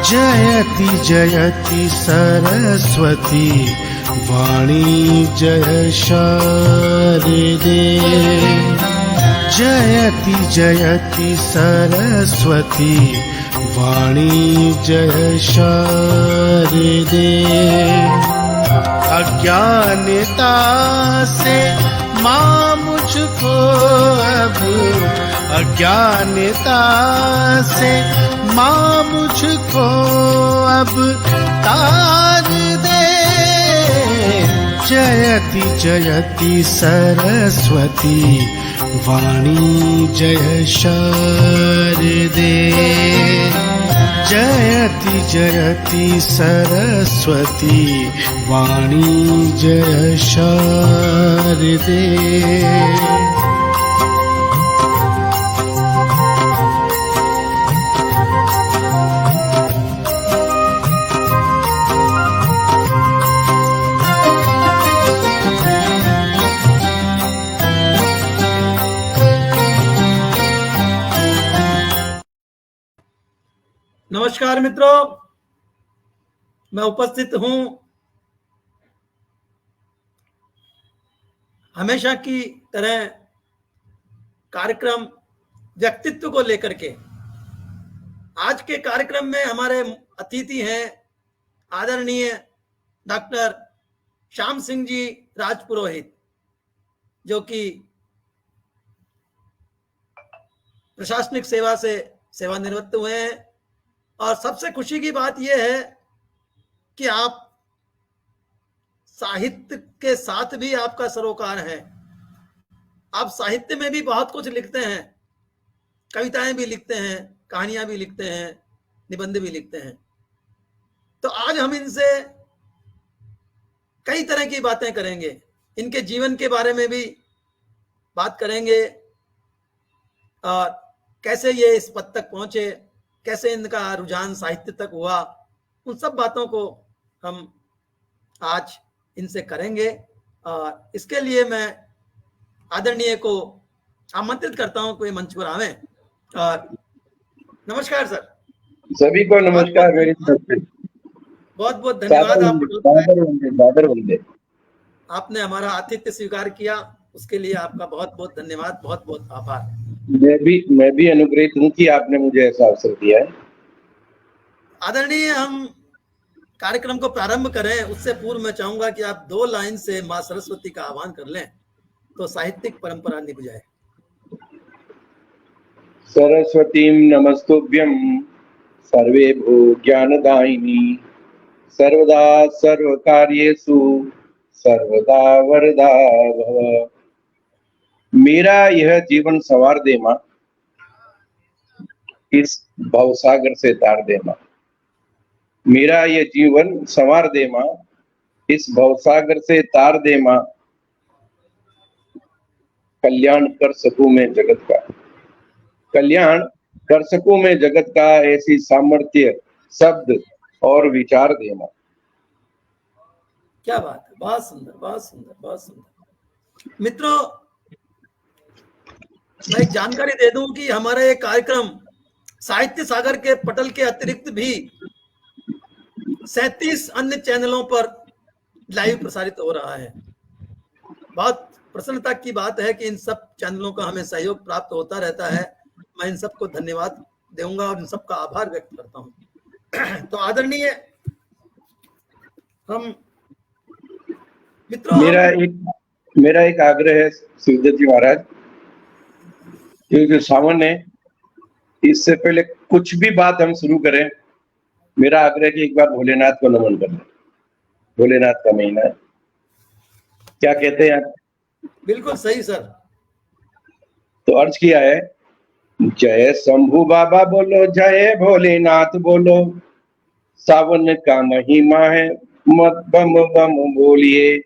जयति जयति सरस्वती वाणी जय शारदे। जयति जयति सरस्वती वाणी जय शारदे। अज्ञानता से माँ मुझको अब, अज्ञानता से माँ मुझको अब तार दे। जयति जयति सरस्वती वाणी जय शारदे। जयति जयति सरस्वती वाणी जय शारदे। नमस्कार मित्रों, मैं उपस्थित हूं हमेशा की तरह कार्यक्रम व्यक्तित्व को लेकर के। आज के कार्यक्रम में हमारे अतिथि हैं आदरणीय डॉक्टर श्याम सिंह जी राजपुरोहित, जो कि प्रशासनिक सेवा से सेवानिवृत्त हुए हैं। और सबसे खुशी की बात यह है कि आप साहित्य के साथ भी आपका सरोकार है। आप साहित्य में भी बहुत कुछ लिखते हैं, कविताएं भी लिखते हैं, कहानियां भी लिखते हैं, निबंध भी लिखते हैं। तो आज हम इनसे कई तरह की बातें करेंगे, इनके जीवन के बारे में भी बात करेंगे और कैसे ये इस पद तक पहुंचे, कैसे इनका रुझान साहित्य तक हुआ, उन सब बातों को हम आज इनसे करेंगे। और इसके लिए मैं आदरणीय को आमंत्रित करता हूं कि मंच पर आवें। और नमस्कार सर। सभी को नमस्कार। मेरी तरफ से बहुत बहुत धन्यवाद। आपने हमारा आतिथ्य स्वीकार किया, उसके लिए आपका बहुत बहुत धन्यवाद, बहुत बहुत आभार। मैं भी अनुग्रहित हूँ कि आपने मुझे ऐसा अवसर दिया है। आदरणीय, हम कार्यक्रम को प्रारंभ करें उससे पूर्व मैं चाहूंगा कि आप 2 लाइन से माँ सरस्वती का आह्वान कर लें तो साहित्यिक परंपरा निभ जाए। सरस्वतीं नमस्तुभ्यं सर्वे भू ज्ञानदायिनी सर्वदा सर्वकार्येषु सर्वदा वरदा भव। मेरा यह जीवन संवार दे माँ, इस भवसागर से तार दे माँ। मेरा यह जीवन संवार दे माँ, इस भवसागर से तार दे माँ। कल्याण कर सकूं मैं जगत का, कल्याण कर सकूं मैं जगत का, ऐसी सामर्थ्य शब्द और विचार दे माँ। क्या बात है, बहुत सुंदर, बहुत सुंदर, बहुत सुंदर। मित्रों, मैं एक जानकारी दे दूं कि हमारा ये कार्यक्रम साहित्य सागर के पटल के अतिरिक्त भी 37 अन्य चैनलों पर लाइव प्रसारित हो रहा है। बहुत प्रसन्नता की बात है कि इन सब चैनलों का हमें सहयोग प्राप्त होता रहता है। मैं इन सबको धन्यवाद दूंगा और इन सबका आभार व्यक्त करता हूं। तो आदरणीय, हम मित्रों, मेरा एक आग्रह है शिवदत्त जी महाराज, क्योंकि सावन है, इससे पहले कुछ भी बात हम शुरू करें, मेरा आग्रह कि एक बार भोलेनाथ को नमन कर लें। भोलेनाथ का महीना है, क्या कहते हैं आप? बिल्कुल सही सर। तो अर्ज किया है, जय शंभू बाबा बोलो, जय भोलेनाथ बोलो, सावन का महीना है, मत बम बम बोलिए।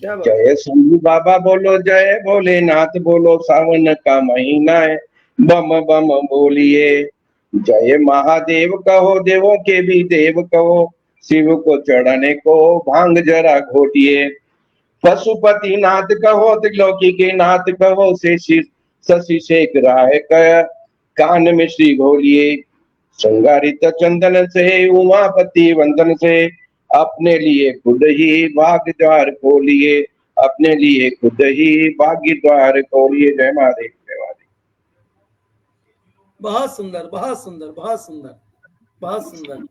जय शंभू बाबा बोलो, जय भोलेनाथ बोलो, सावन का महीना है, बम बम बोलिए। जय महादेव कहो, देवों के भी देव कहो, शिव को चढ़ाने को भांग जरा घोटिए। पशुपति नाथ कहो, त्रिलोकी के नाथ कहो, शशि शेख राय का कान में श्री घोलिए। श्रृंगारित चंदन से उमापति वंदन से, अपने लिए खुद ही भाग्य द्वार खोलिए, अपने लिए खुद ही भाग्य द्वार खोलिए। जय महादेव, जय महादेव। बहुत सुंदर, बहुत सुंदर, बहुत सुंदर, बहुत सुंदर।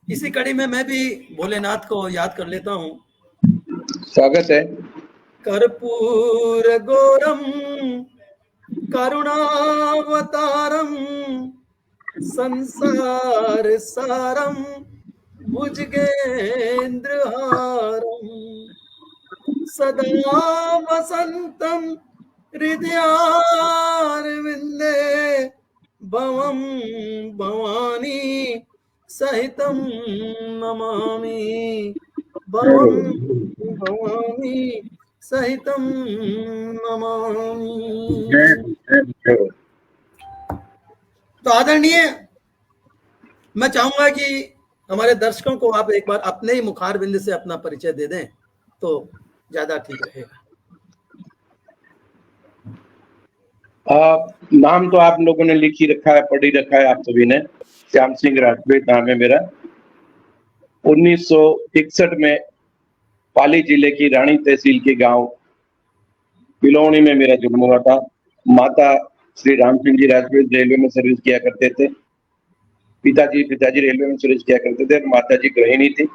इसी कड़ी में मैं भी भोलेनाथ को याद कर लेता हूँ। स्वागत है। कर्पूर गौरम करुणावतारम संसार सारम भुजगेन्द्रहारम सदा वसंतम हृदयारविंदे भवम भवानी सहितं नमामि, भवम भवानी सहितं नमामि। तो आदरणीय, मैं चाहूंगा कि हमारे दर्शकों को आप एक बार अपने ही मुखार बिंद से अपना परिचय दे दें तो ज्यादा ठीक रहेगा। नाम तो आप लोगों ने लिख ही रखा है, पढ़ ही रखा है आप सभी ने। श्याम सिंह राजपूत नाम है मेरा। 1961 में पाली जिले की रानी तहसील के गांव पिलौनी में मेरा जन्म हुआ था। माता श्री राम सिंह जी राजपूत रेलवे में सर्विस किया करते थे। पिताजी रेलवे में सर्विस किया करते थे। माता जी गृहिणी थी।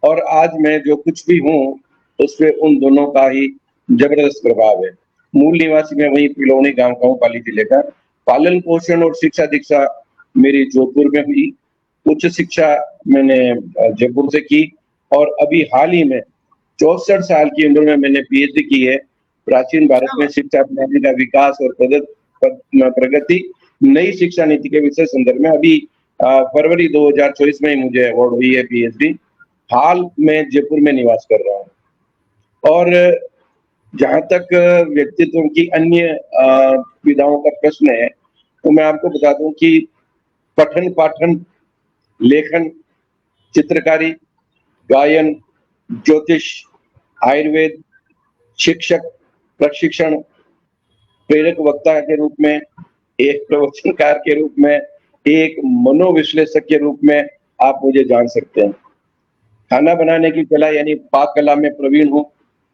और आज मैं जो कुछ भी हूँ उस पे उन दोनों का ही जबरदस्त प्रभाव है। मूल निवासी मैं वही पिलौनी गांव का हूँ, पाली जिले का। पालन पोषण और शिक्षा दीक्षा मेरी जोधपुर में हुई। उच्च शिक्षा मैंने जयपुर से की और अभी हाल ही में 64 साल की उम्र में मैंने पीएचडी की है। प्राचीन भारत में शिक्षा प्रणाली का विकास और प्रगति, नई शिक्षा नीति के विषय संदर्भ में अभी फरवरी 2024 में मुझे अवार्ड हुई है पीएचडी। हाल में जयपुर में निवास कर रहा हूँ। और जहां तक व्यक्तित्व की अन्य विधाओं का प्रश्न है तो मैं आपको बता दूं कि पठन पाठन, लेखन, चित्रकारी, गायन, ज्योतिष, आयुर्वेद, शिक्षक, प्रशिक्षण, प्रेरक वक्ता के रूप में, एक प्रवचनकार के रूप में, एक मनोविश्लेषक के रूप में आप मुझे जान सकते हैं। खाना बनाने की कला यानी पाक कला में प्रवीण हूँ।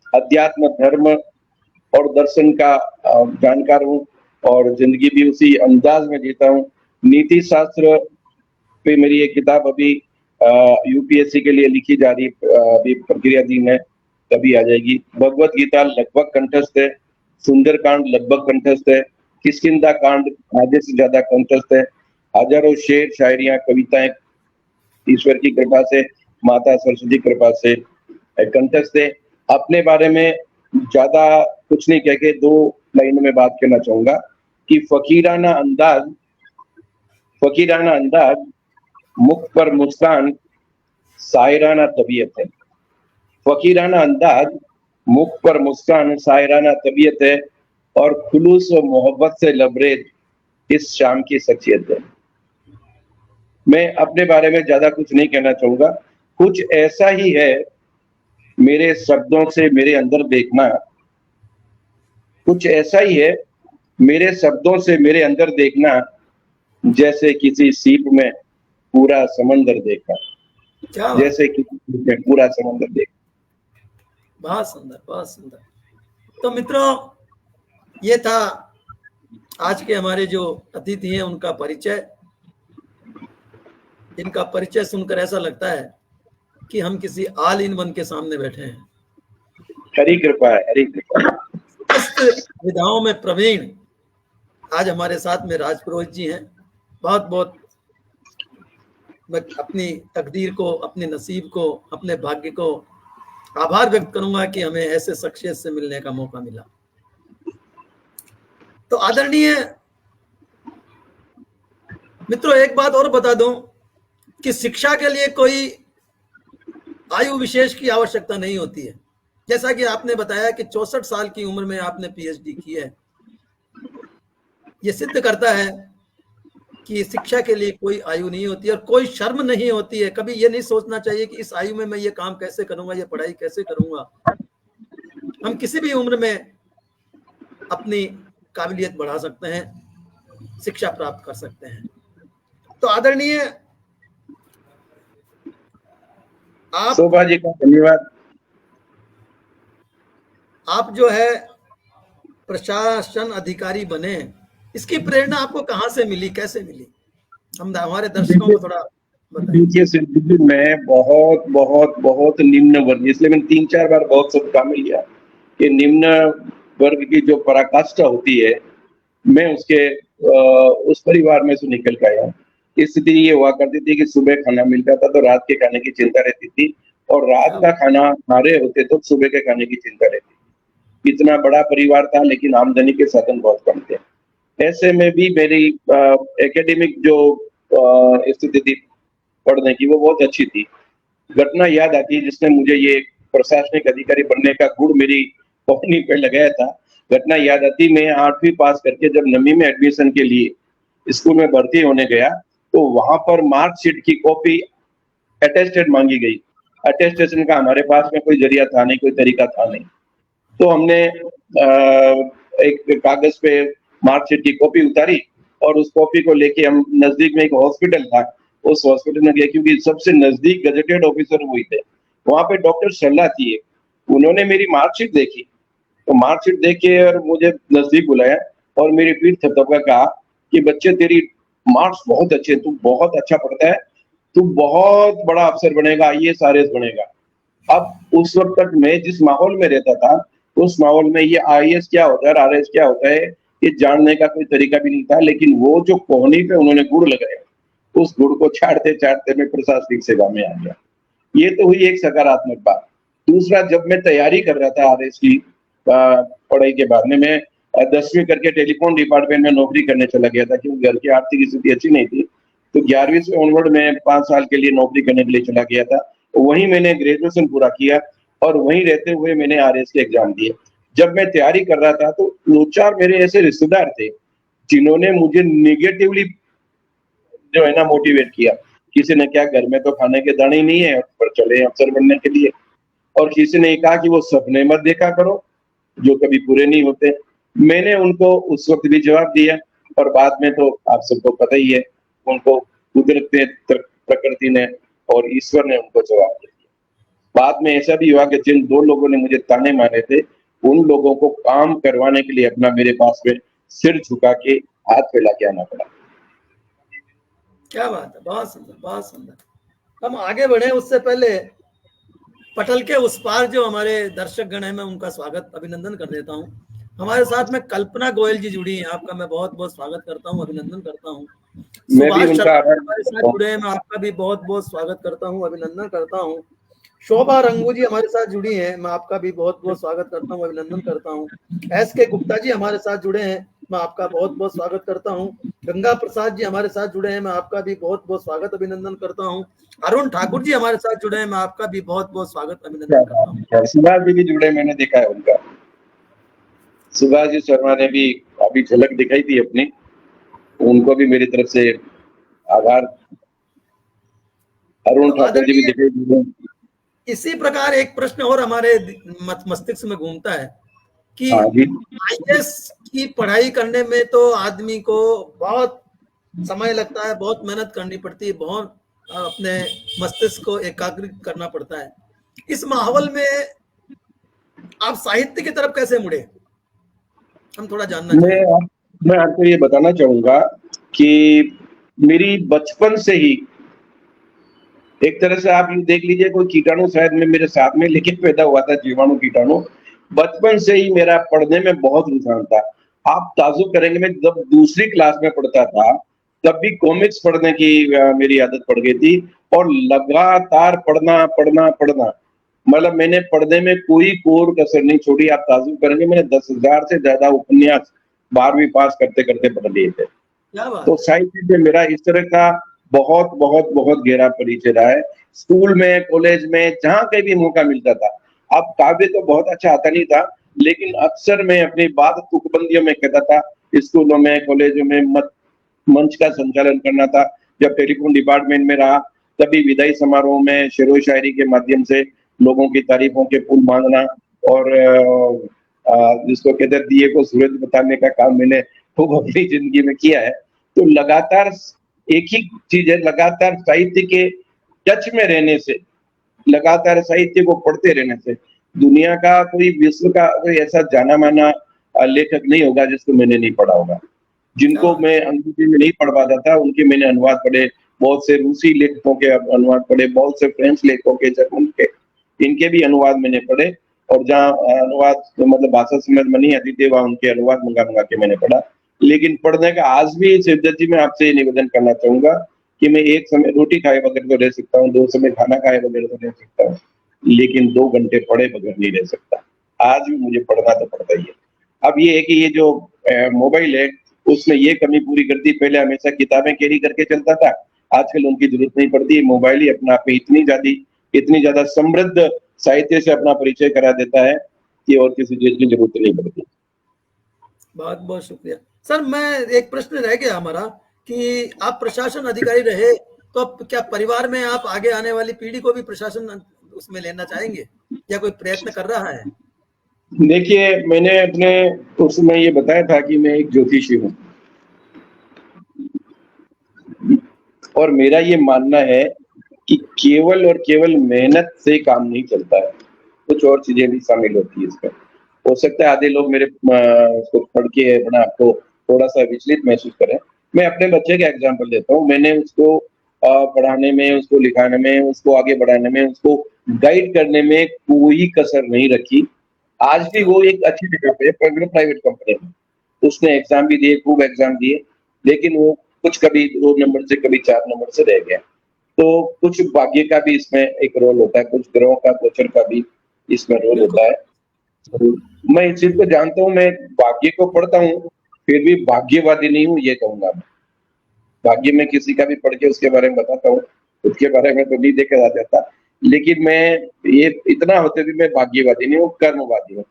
अध्यात्म, धर्म और दर्शन का जानकार हूँ और जिंदगी भी उसी अंदाज में जीता हूँ। नीति शास्त्र पे मेरी एक किताब अभी यूपीएससी के लिए लिखी जा रही, अभी प्रक्रियाधीन है, कभी आ जाएगी। भगवत गीता लगभग कंठस्थ है। सुंदरकांड लगभग कंठस्थ है। किष्किंधा कांड आधे से ज्यादा कंठस्थ है। हजारों शेर, शायरियां, कविताएं ईश्वर की कृपा से, माता सरस्वती कृपा से कंठस्थ है। अपने बारे में ज्यादा कुछ नहीं कह के 2 लाइनों में बात करना चाहूंगा कि फकीराना अंदाज, मुख पर मुस्कान, शायराना तबीयत है। फकीराना अंदाज, मुख पर मुस्कान, शायराना तबीयत है और खुलूस व मोहब्बत से लबरेज इस शाम की शख्सियत है। मैं अपने बारे में ज्यादा कुछ नहीं कहना चाहूंगा। कुछ ऐसा ही है मेरे शब्दों से मेरे अंदर देखना, कुछ ऐसा ही है मेरे शब्दों से मेरे अंदर देखना, जैसे किसी सीप में पूरा समंदर देखा, जैसे किसी सीप में पूरा समंदर देखा। बहुत सुंदर, बहुत सुंदर। तो मित्रों, ये था आज के हमारे जो अतिथि हैं उनका परिचय। इनका परिचय सुनकर ऐसा लगता है कि हम किसी ऑल इन वन के सामने बैठे हैं। हरी कृपा है, हरी कृपा। विधाओं में प्रवीण आज हमारे साथ में राज पुरोहित जी हैं। बहुत बहुत मैं अपनी तकदीर को, अपने नसीब को, अपने भाग्य को आभार व्यक्त करूंगा कि हमें ऐसे शख्सियत से मिलने का मौका मिला। तो आदरणीय मित्रों, एक बात और बता दूं कि शिक्षा के लिए कोई आयु विशेष की आवश्यकता नहीं होती है। जैसा कि आपने बताया कि 64 साल की उम्र में आपने पीएचडी की है। यह सिद्ध करता है कि शिक्षा के लिए कोई आयु नहीं होती और कोई शर्म नहीं होती है। कभी ये नहीं सोचना चाहिए कि इस आयु में मैं ये काम कैसे करूंगा, ये पढ़ाई कैसे करूंगा। हम किसी भी उम्र में अपनी काबिलियत बढ़ा सकते हैं, शिक्षा प्राप्त कर सकते हैं। तो आदरणीय आप शोभा जी का धन्यवाद। आप जो है प्रशासन अधिकारी बने, इसकी प्रेरणा आपको कहाँ से मिली, कैसे मिली? हम हमारे दर्शकों को थोड़ा बताइए। देखिए सिद्धू जी, मैं बहुत बहुत बहुत निम्न वर्ग, इसलिए मैंने 3-4 बार बहुत शब्द शामिल किया कि निम्न वर्ग की जो पराकाष्ठा होती है, मैं उसके उस परिवार में से निकल के आया हूँ। स्थिति ये हुआ करती थी कि सुबह खाना मिलता था तो रात के खाने की चिंता रहती थी, और रात का खाना हमारे होते तो सुबह के खाने की चिंता रहती। इतना बड़ा परिवार था लेकिन आमदनी के साधन बहुत कम थे। ऐसे में भी मेरी एकेडमिक जो स्थिति थी पढ़ने की, वो बहुत अच्छी थी। घटना याद आती है जिसने मुझे ये प्रशासनिक अधिकारी बनने का गुड़ मेरी पौनी पे लगाया था। घटना याद आती, मैं 8वीं पास करके जब 9वीं में एडमिशन के लिए स्कूल में भर्ती होने गया तो वहां पर मार्कशीट की कॉपी अटेस्टेड मांगी गई। अटेस्टेशन का हमारे पास में कोई जरिया था नहीं, कोई तरीका था नहीं, तो हमने एक कागज पे मार्कशीट की कॉपी उतारी और उस कॉपी को लेके हम नजदीक में एक हॉस्पिटल था, उस हॉस्पिटल में गए क्योंकि सबसे नजदीक गजेटेड ऑफिसर वही थे। वहां पे डॉक्टर शर्ला थी, उन्होंने मेरी मार्कशीट देखी, तो मार्कशीट देख के और मुझे नजदीक बुलाया और मेरी पीठ थपथपा कहा कि बच्चे तेरी मार्क्स बहुत अच्छे, तू बहुत अच्छा पढ़ता है, तू बहुत बड़ा अफसर बनेगा, IAS RS बनेगा। अब उस वक्त तक मैं जिस माहौल में रहता था, उस माहौल में ये IAS क्या होता है, RS क्या होता है, ये जानने का कोई तरीका भी नहीं था। लेकिन वो जो कोहनी पे उन्होंने गुड़ लगाया, उस गुड़ को छाड़ते छाड़ते मैं प्रशासनिक सेवा में आ गया। ये तो हुई एक सकारात्मक बात। दूसरा, जब मैं तैयारी कर रहा था RS की पढ़ाई के बाद में, मैं 10वीं करके टेलीफोन डिपार्टमेंट में नौकरी करने चला गया था क्योंकि घर की आर्थिक स्थिति अच्छी नहीं थी। तो 11वीं से ऑनवर्ड में 5 साल के लिए नौकरी करने के लिए चला गया था। वहीं मैंने ग्रेजुएशन पूरा किया और वहीं रहते हुए मैंने RS के एग्जाम दिए। जब मैं तैयारी कर रहा था तो 2-4 मेरे ऐसे रिश्तेदार थे जिन्होंने मुझे निगेटिवली जो है ना मोटिवेट किया। किसी ने क्या, घर में तो खाने के दाने ही नहीं है पर चले अफसर बनने के लिए, और किसी ने कहा कि वो सपने मत देखा करो जो कभी पूरे नहीं होते। मैंने उनको उस वक्त भी जवाब दिया और बाद में तो आप सबको पता ही है, उनको कुदरत ने, प्रकृति ने और ईश्वर ने उनको जवाब दिया। बाद में ऐसा भी हुआ कि जिन 2 लोगों ने मुझे ताने मारे थे, उन लोगों को काम करवाने के लिए अपना मेरे पास में सिर झुका के हाथ फैला के आना पड़ा। क्या बात है, बहुत सुंदर, बहुत सुंदर। हम आगे बढ़े उससे पहले पटल के उस पार जो हमारे दर्शक गण है, मैं उनका स्वागत अभिनंदन कर देता हूँ। हमारे साथ में कल्पना गोयल जी जुड़ी हैं, आपका मैं बहुत बहुत स्वागत करता हूँ, अभिनंदन करता हूँ। सुभाष शर्मा हमारे साथ जुड़े हैं, मैं आपका भी बहुत बहुत स्वागत करता हूँ, अभिनंदन करता हूँ। शोभा रंगू जी हमारे साथ जुड़ी हैं, मैं आपका भी बहुत बहुत स्वागत करता हूँ, अभिनंदन करता हूँ। SK गुप्ता जी हमारे साथ जुड़े हैं, मैं आपका बहुत बहुत स्वागत करता हूँ। गंगा प्रसाद जी हमारे साथ जुड़े हैं, मैं आपका भी बहुत बहुत स्वागत अभिनंदन करता हूँ। अरुण ठाकुर जी हमारे साथ जुड़े हैं, मैं आपका भी बहुत बहुत स्वागत अभिनंदन करता हूँ। सुभाष जी भी जुड़े, मैंने देखा है उनका। सुभाष जी शर्मा ने भी अभी झलक दिखाई थी अपनी, उनको भी मेरी तरफ से आभार। अरुण ठाकुर जी भी दिखाई दी। इसी प्रकार एक प्रश्न और हमारे मस्तिष्क में घूमता है कि IAS की पढ़ाई करने में तो आदमी को बहुत समय लगता है, बहुत मेहनत करनी पड़ती है, बहुत अपने मस्तिष्क को एकाग्र करना पड़ता है। इस माहौल में आप साहित्य की तरफ कैसे मुड़े, हम थोड़ा जानना चाहेंगे। मैं आपको ये बताना चाहूंगा कि मेरी बचपन से ही, एक तरह से आप ये देख लीजिए, कोई कीटाणु शायद में मेरे साथ में लेके पैदा हुआ था, जीवाणु कीटाणु। बचपन से ही मेरा पढ़ने में बहुत रुझान था। आप ताजुब करेंगे, मैं जब दूसरी क्लास में पढ़ता था तब भी कॉमिक्स पढ़ने की मेरी आदत पड़ गई थी और लगातार पढ़ना पढ़ना पढ़ना, मतलब मैंने पढ़ने में कोई कोर कसर नहीं छोड़ी। आप ताजुब करेंगे, मैंने 10,000 से ज्यादा उपन्यास 12वीं पास करते करते पढ़ लिए थे। तो साहित्य से मेरा इस तरह का बहुत बहुत बहुत गहरा परिचय रहा है। स्कूल में, कॉलेज में, जहां कहीं भी मौका मिलता था। अब काव्य तो बहुत अच्छा आता नहीं था, लेकिन अक्सर मैं अपनी बात तुकबंदियों में कहता था। स्कूलों में, कॉलेजों में मंच का संचालन करना था। जब टेलीफोन डिपार्टमेंट में रहा तभी विदाई समारोह में शेरो शायरी के माध्यम से लोगों की तारीफों के पुल मांगना और जिसको कहते हैं दिए को सूरज बताने का काम मैंने खूब अपनी जिंदगी में किया है। तो लगातार एक ही चीज है, लगातार साहित्य के टच में रहने से, लगातार साहित्य को पढ़ते रहने से दुनिया का कोई, विश्व का कोई ऐसा जाना माना लेखक नहीं होगा जिसको मैंने नहीं पढ़ा होगा। जिनको हाँ। मैं अंग्रेजी में नहीं पढ़ पाता था उनके मैंने अनुवाद पढ़े, बहुत से रूसी लेखकों के अनुवाद पढ़े, बहुत से फ्रेंच लेखकों के, जर्मन के, इनके भी अनुवाद मैंने पढ़े। और जहाँ अनुवाद मतलब भाषा समझ में नहीं आती थी वहां उनके अनुवाद मंगा के मैंने पढ़ा। लेकिन पढ़ने का आज भी शिवदत्त जी मैं आपसे निवेदन करना चाहूंगा कि मैं एक समय रोटी खाए बगैर तो रह सकता हूँ, 2 समय खाना खाए बगैर तो रह सकता हूँ, लेकिन 2 घंटे पढ़े बगैर नहीं रह सकता। आज भी मुझे पढ़ना तो पड़ता ही है। अब ये है कि ये जो मोबाइल है उसमें ये कमी पूरी करती, पहले हमेशा किताबें कैरी करके चलता था, आजकल उनकी जरूरत नहीं पड़ती। मोबाइल ही अपने आप में इतनी ज्यादा समृद्ध साहित्य से अपना परिचय करा देता है कि और किसी चीज की जरूरत नहीं पड़ती। बहुत बहुत शुक्रिया सर। मैं एक प्रश्न रह गया हमारा कि आप प्रशासन अधिकारी रहे तो अब क्या परिवार में आप आगे आने वाली पीढ़ी को भी प्रशासन उसमें लेना चाहेंगे या कोई प्रयत्न कर रहा है? देखिए, मैंने अपने उसमें ये बताया था कि मैं एक ज्योतिषी हूँ और मेरा ये मानना है कि केवल और केवल मेहनत से काम नहीं चलता है, कुछ और चीजें भी शामिल होती है इसमें। हो सकता है आधे लोग मेरे उसको पढ़ के अपने आप को थोड़ा सा विचलित महसूस करें। मैं अपने बच्चे का एग्जाम्पल देता हूँ। मैंने उसको पढ़ाने में, उसको लिखाने में, उसको आगे बढ़ाने में, उसको गाइड करने में कोई कसर नहीं रखी। आज भी वो एक अच्छी जगह पे प्राइवेट कंपनी में, उसने एग्जाम भी दिए, खूब एग्जाम दिए, लेकिन वो कुछ कभी 2 नंबर से, कभी 4 नंबर से रह गया। तो कुछ भाग्य का भी इसमें एक रोल होता है, कुछ ग्रहों का, गोचर का भी इसमें रोल होता है। मैं इस चीज को जानता हूँ, मैं भाग्य को पढ़ता हूँ, फिर भी भाग्यवादी नहीं हूँ ये कहूंगा मैं। भाग्य में किसी का भी पढ़ के उसके बारे में बताता हूँ, उसके बारे में तो नहीं देखा जाता, लेकिन मैं ये इतना होते भी मैं भाग्यवादी नहीं हूँ, कर्मवादी हूँ।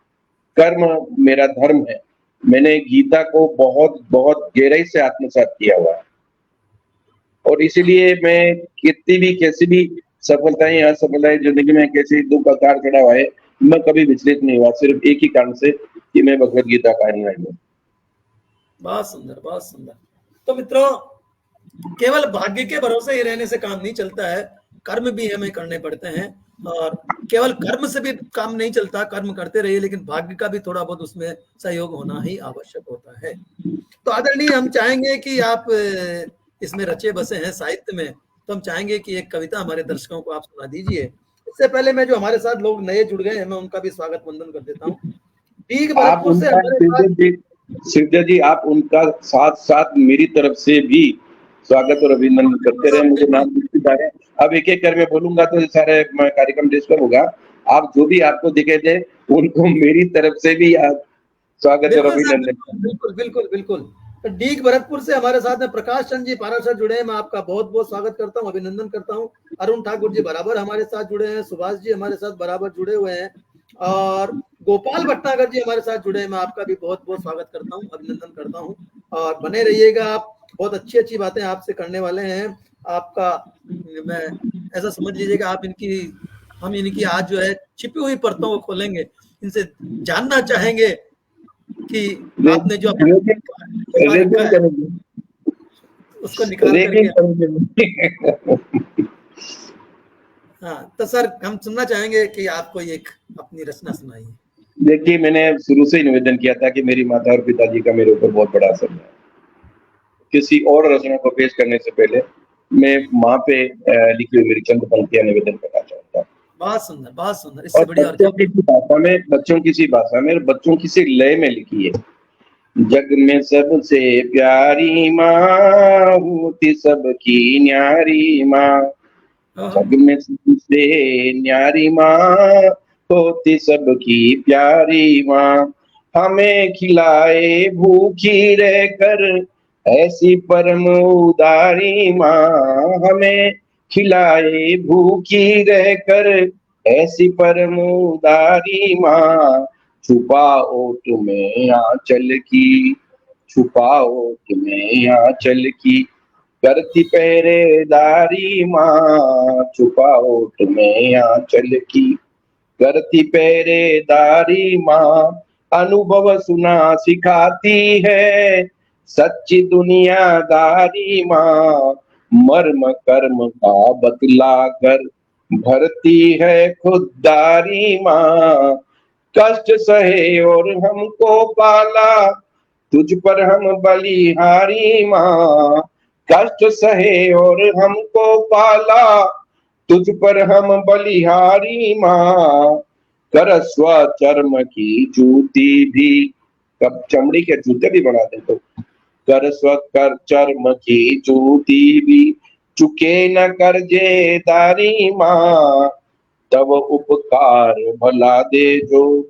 कर्म मेरा धर्म है। मैंने गीता को बहुत बहुत गहराई से आत्मसात किया हुआ है और इसीलिए मैं कितनी भी कैसी भी सफलताएं असफलताएं जिंदगी में कैसी दुख आकार चढ़ा हुआ है, मैं कभी विचलित नहीं हुआ, सिर्फ एक ही कारण से कि मैं भगवत गीता का अनुयायी हूँ। बहुत सुंदर, बहुत सुंदर। तो मित्रों, केवल भाग्य के भरोसे ही रहने से काम नहीं चलता है, कर्म भी हमें करने पड़ते हैं और केवल कर्म से भी काम नहीं चलता, कर्म करते रहिए, लेकिन भाग्य का भी थोड़ा बहुत उसमें सहयोग होना ही आवश्यक होता है। तो आदरणीय, हम चाहेंगे कि आप इसमें रचे बसे हैं साहित्य में, तो हम चाहेंगे कि एक कविता हमारे दर्शकों को आप सुना दीजिए। इससे पहले मैं जो हमारे साथ लोग नए जुड़ गए हैं, मैं उनका भी स्वागत वंदन कर देता हूँ। आप उनका शिवदत्त जी, आप उनका साथ साथ मेरी तरफ से भी स्वागत और अभिनंदन करते रहे। मुझे नाम लिखते रहे। अब एक एक कर मैं बोलूंगा तो सारे कार्यक्रम डिस्टर्ब होगा। आप जो भी आपको दिखे थे उनको मेरी तरफ से भी आप स्वागत और अभिनंदन। बिल्कुल बिल्कुल बिल्कुल। तो डीग भरतपुर से हमारे साथ में प्रकाश चंद जी पारा सर जुड़े हैं, मैं आपका बहुत बहुत स्वागत करता हूँ, अभिनंदन करता हूँ। अरुण ठाकुर जी बराबर हमारे साथ जुड़े हैं, सुभाष जी हमारे साथ बराबर जुड़े हुए हैं और गोपाल भटनागर जी हमारे साथ जुड़े हैं, मैं आपका भी बहुत बहुत स्वागत करता हूँ, अभिनंदन करता हूँ। और बने रहिएगा, आप बहुत अच्छी अच्छी बातें आपसे करने वाले हैं। आपका मैं ऐसा समझ लीजिएगा आप हम इनकी आज जो है छिपी हुई परतों को खोलेंगे, इनसे जानना चाहेंगे कि आपने जो उसको निकाल करके। हाँ, तो सर हम सुनना चाहेंगे कि आप कोई एक अपनी रचना सुनाइए। देखिए, मैंने शुरू से ही निवेदन किया था कि मेरी माता और पिताजी का मेरे ऊपर बहुत बड़ा असर है। किसी और रचना को पेश करने से पहले मैं माँ पे लिखी हुई मेरी चंद पंक्तियां निवेदन करना चाहता हूँ। बहुत सुंदर, बहुत सुंदर। इससे बड़ी और क्या? बच्चों की सी भाषा में, बच्चों की सी लय में लिखी है। जग में सबसे प्यारी माँ होती सबकी न्यारी माँ, जग में सबसे न्यारी माँ होती सबकी प्यारी माँ, हमें खिलाए भूखी रहकर ऐसी परम उदारी माँ, हमें खिलाए भूखी रहकर ऐसी परम उदारी माँ, छुपाओ तुम्हें आंचल की, छुपाओ तुम्हें आंचल की, करती पहरेदारी माँ, छुपाओ तुम्हें आंचल की, करती पहरेदारी माँ, अनुभव सुना सिखाती है सच्ची दुनियादारी माँ, मर्म कर्म का बतला कर भरती है खुददारी माँ। कष्ट सहे और हमको पाला, तुझ पर हम बलिहारी माँ। कष्ट सहे और हमको पाला, तुझ पर हम बलिहारी माँ। कर स्वचर्म की जूती भी, कब चमड़ी के जूते भी बना दे तो। कर स्वर चर्म की जूती भी, चुके न कर्जेदारी माँ। तब उपकार भला दे जो,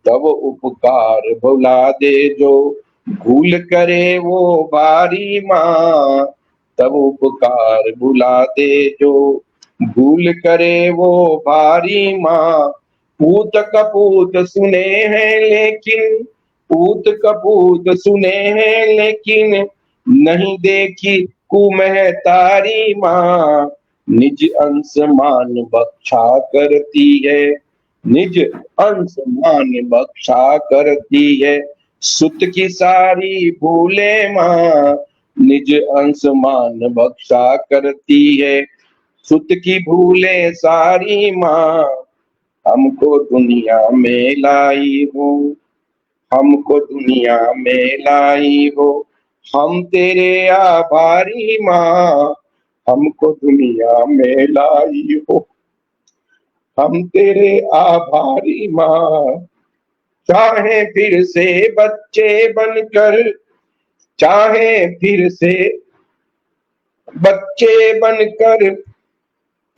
तब उपकार भुला दे जो, भूल करे वो बारी माँ। तब उपकार भुला दे जो, भूल करे वो बारी माँ। पूत कपूत सुने हैं लेकिन, पूत कपूत सुने हैं लेकिन, नहीं देखी कुमहतारी माँ। निज अंश मान बख्शा करती है, निज अंश मान बख्शा करती है, सुत की सारी भूले माँ। निज अंश मान बख्शा करती है, सुत की भूले सारी माँ। हमको दुनिया में लाई हो, हमको दुनिया में लाई हो, हम तेरे आभारी माँ। हमको दुनिया में लाई हो, हम तेरे आभारी माँ। चाहे फिर से बच्चे बनकर, चाहे फिर से बच्चे बनकर,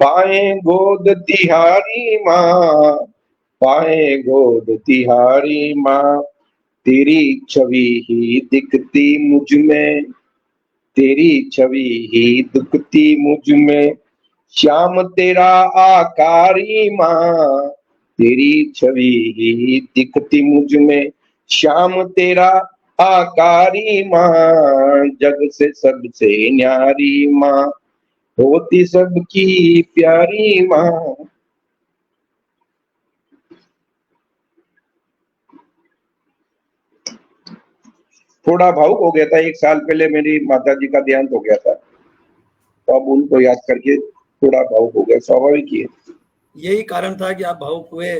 पाए गोद तिहारी माँ। पाए गोद तिहारी माँ। तेरी छवि ही दिखती मुझ में, तेरी छवि ही दिखती मुझ में, श्याम तेरा आकारी माँ। तेरी छवि ही दिखती मुझ में, श्याम तेरा आकारी माँ। जग से सबसे न्यारी माँ, होती सबकी प्यारी माँ। थोड़ा भावुक हो गया था, 1 साल पहले मेरी माता जी का देहांत हो गया था, तो अब उनको याद करके थोड़ा भावुक हो गया, स्वाभाविक ही है। यही कारण था कि आप भावुक हुए,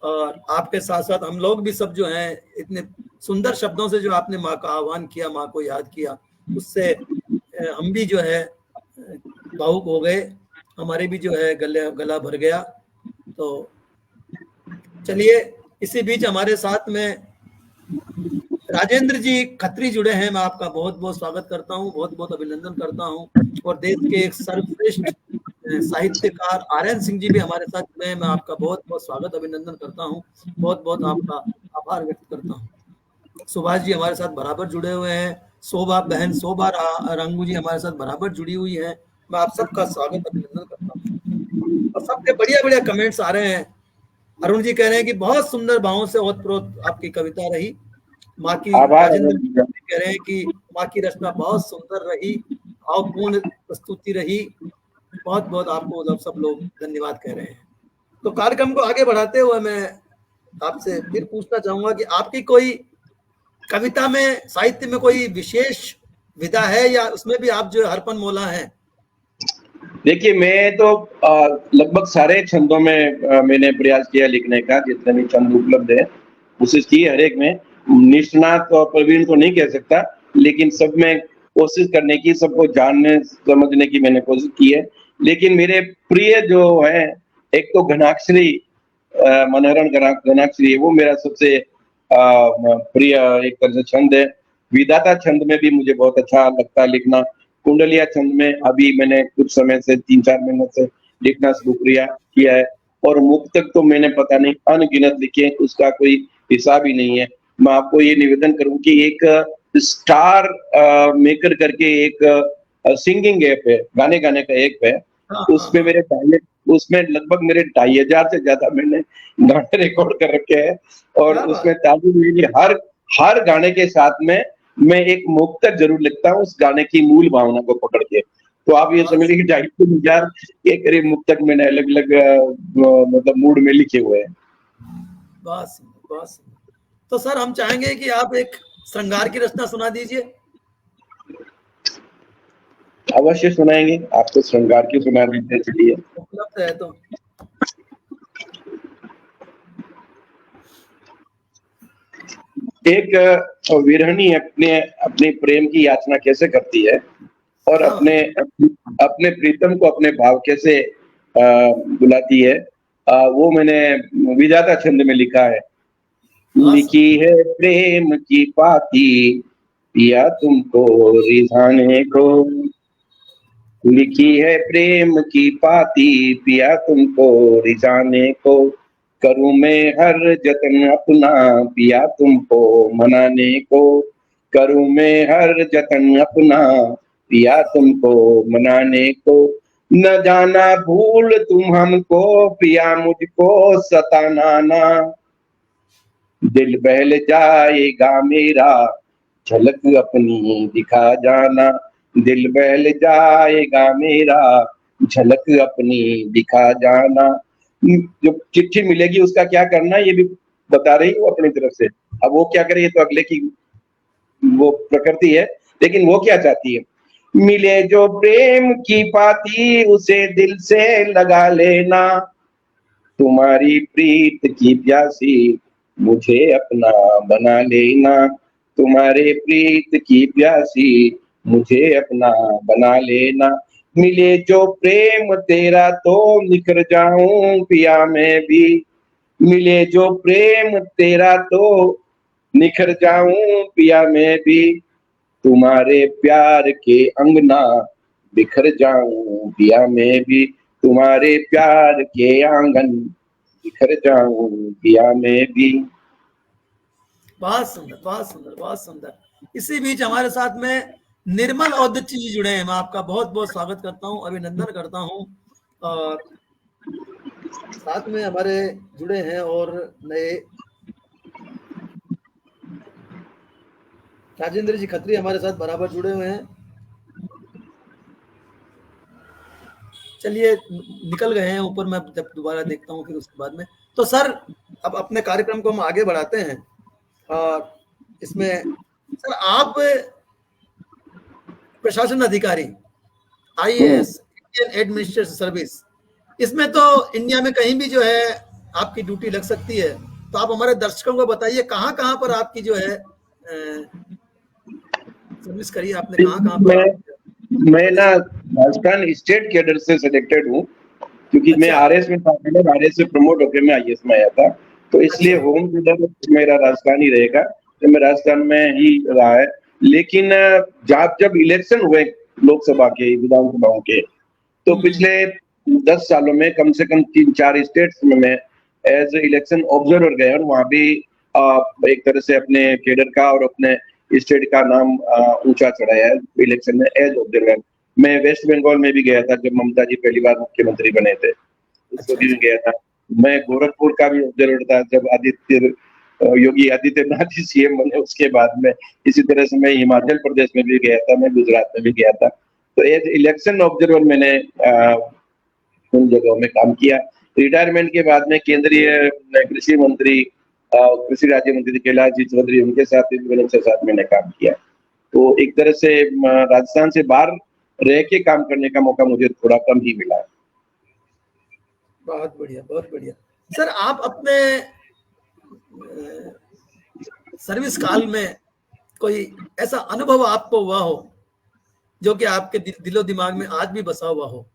और आपके साथ साथ हम लोग भी सब जो हैं, इतने सुंदर शब्दों से जो आपने माँ का आह्वान किया, माँ को याद किया, उससे हम भी जो है भावुक हो गए, हमारे भी जो है गला भर गया। तो चलिए, इसी बीच हमारे साथ में राजेंद्र जी खत्री जुड़े हैं। मैं आपका बहुत बहुत स्वागत करता हूं, बहुत बहुत अभिनंदन करता हूं। और देश के एक सर्वश्रेष्ठ साहित्यकार आर्यन सिंह जी भी हमारे साथ जुड़े हैं। मैं आपका बहुत बहुत स्वागत अभिनंदन करता हूं, बहुत बहुत आपका आभार व्यक्त करता हूं। सुभाष जी हमारे साथ बराबर जुड़े हुए हैं, शोभा बहन शोभा रंगू जी हमारे साथ बराबर जुड़ी हुई है। मैं आप सबका स्वागत अभिनंदन करता हूँ, और सबके बढ़िया बढ़िया कमेंट्स आ रहे हैं। अरुण जी कह रहे हैं कि बहुत सुंदर भावों से ओतप्रोत आपकी कविता रही। माँ की, आभार राजेंद्र आनंद जी का। कह रहे हैं कि माँ की रचना बहुत सुंदर रही, भावपूर्ण प्रस्तुति रही। बहुत बहुत आपको सब लोग धन्यवाद कह रहे हैं। तो कार्यक्रम को आगे बढ़ाते हुए मैं आपसे फिर पूछना चाहूंगा कि आपकी कोई कविता में, साहित्य में कोई विशेष विधा है, या उसमें भी आप जो हरपन मौला हैं? देखिए, मैं तो लगभग सारे छंदों में मैंने प्रयास किया लिखने का, जितने भी छंद उपलब्ध है कोशिश की है हर एक में। निष्णात और प्रवीण तो नहीं कह सकता, लेकिन सब में कोशिश करने की, सबको जानने समझने की मैंने कोशिश की है। लेकिन मेरे प्रिय जो है, एक तो घनाक्षरी, मनोहरण घनाक्षरी है, वो मेरा सबसे प्रिय एक तरह से छंद है। विधाता छंद में भी मुझे बहुत अच्छा लगता है लिखना। कुंडलिया छंद में अभी मैंने कुछ समय से 3-4 महीनों से लिखना शुरू किया है। और मुक्तक तो मैंने पता नहीं अनगिनत लिखे, उसका कोई हिसाब ही नहीं है। मैं आपको ये निवेदन करूं कि एक स्टार मेकर करके एक सिंगिंग ऐप है, गाने गाने का ऐप है, हाँ हाँ उसमें हाँ, उसमें लगभग मेरे 2500 से ज्यादा मैंने गाने रिकॉर्ड कर रखे हैं। और क्या उसमें बात। ताकि मेरी हर गाने के साथ में मैं एक मुक्तक जरूर लिखता हूँ, उस गाने की मूल भावना को पकड़ के। तो आप ये समझ लीजिए कि 250 के करीब मुक्तक मैंने अलग अलग मतलब मूड में लिखे हुए हैं। बहुत सुंदर, बहुत सुंदर। तो सर, हम चाहेंगे कि आप एक श्रृंगार की रचना सुना दीजिए। अवश्य सुनाएंगे, आप तो श्रृंगार की सुना रहे थे, चलिए। उपलब्ध है तो। एक विरहणी अपने अपने प्रेम की याचना कैसे करती है और हाँ अपने अपने प्रीतम को अपने भाव कैसे बुलाती है, वो मैंने विधाता छंद में लिखा है। हाँ लिखी है प्रेम की पाती पिया तुमको रिझाने को, लिखी है प्रेम की पाती पिया तुमको रिझाने को, करूं मैं हर जतन अपना पिया तुमको मनाने को, करूं मैं हर जतन अपना पिया तुमको मनाने को, न जाना भूल तुम हमको पिया मुझको सताना ना, दिल बहल जाएगा मेरा झलक अपनी दिखा जाना, दिल बहल जाएगा मेरा झलक अपनी दिखा जाना। जो चिट्ठी मिलेगी उसका क्या करना ये भी बता रही हूँ अपनी तरफ से। अब वो क्या करे ये तो अगले की वो प्रकृति है, लेकिन वो क्या चाहती है, मिले जो प्रेम की पाती उसे दिल से लगा लेना, तुम्हारी प्रीत की प्यासी मुझे अपना बना लेना, तुम्हारे प्रीत की प्यासी मुझे अपना बना लेना, मिले जो प्रेम तेरा तो निखर जाऊं पिया मैं भी, मिले जो प्रेम तेरा तो निखर जाऊं पिया मैं भी, तुम्हारे प्यार के अंगना बिखर जाऊं पिया मैं भी, तुम्हारे प्यार के आंगन बिखर जाऊं पिया मैं भी। बहुत सुंदर, बहुत सुंदर, बहुत सुंदर। इसी बीच हमारे साथ में निर्मल औदित्य जी जुड़े हैं। मैं आपका बहुत बहुत स्वागत करता हूँ, अभिनंदन करता हूँ। और साथ में हमारे जुड़े हैं और नए राजेंद्र जी खत्री हमारे साथ बराबर जुड़े हुए हैं। चलिए निकल गए हैं ऊपर, मैं जब दोबारा देखता हूँ फिर उसके बाद में। तो सर अब अपने कार्यक्रम को हम आगे बढ़ाते हैं और इसमें सर आप प्रशासन अधिकारी IAS इंडियन एडमिनिस्ट्रेटिव सर्विस, इसमें तो इंडिया में कहीं भी जो है आपकी ड्यूटी लग सकती है, तो आप हमारे दर्शकों को बताइए कहाँ कहाँ पर आपकी जो है सर्विस करी आपने, कहाँ कहाँ पर? मैं ना राजस्थान स्टेट कैडर से सिलेक्टेड हूँ, क्योंकि मैं अच्छा। RS में था, RS से प्रमोट होकर मैं IAS में आया था, तो इसलिए अच्छा। होम कैडर मेरा राजस्थान ही रहेगा, तो मैं राजस्थान में ही रहा है। लेकिन जब इलेक्शन हुए लोकसभा के विधानसभाओं के, तो पिछले 10 सालों में कम से कम 3-4 स्टेट्स में मैं एज इलेक्शन ऑब्जर्वर गया और वहां भी एक तरह से अपने कैडर का और अपने स्टेट का नाम ऊंचा चढ़ाया है इलेक्शन में एज ऑब्जर्वर। मैं वेस्ट बंगाल में भी गया था जब ममता जी पहली बार मुख्यमंत्री बने थे, उसको भी गया था। मैं गोरखपुर का भी ऑब्जर्वर था जब योगी आदित्यनाथ जी CM बने उसके बाद में। इसी तरह से मैं हिमाचल प्रदेश में भी गया था, मैं गुजरात में भी गया था। तो एज इलेक्शन ऑब्जर्वर मैंने उन जगहों में काम किया। रिटायरमेंट के बाद में केंद्रीय कृषि मंत्री कृषि राज्य मंत्री कैलाश जी चौधरी उनके साथ के साथ मैंने काम किया। तो एक तरह से राजस्थान से बाहर रह के काम करने का मौका मुझे थोड़ा कम ही मिला। बहुत बढ़िया, बहुत बढ़िया। सर आप अपने सर्विस काल में कोई ऐसा अनुभव आपको हुआ हो जो कि आपके दिलो दिमाग में आज भी बसा हुआ हो?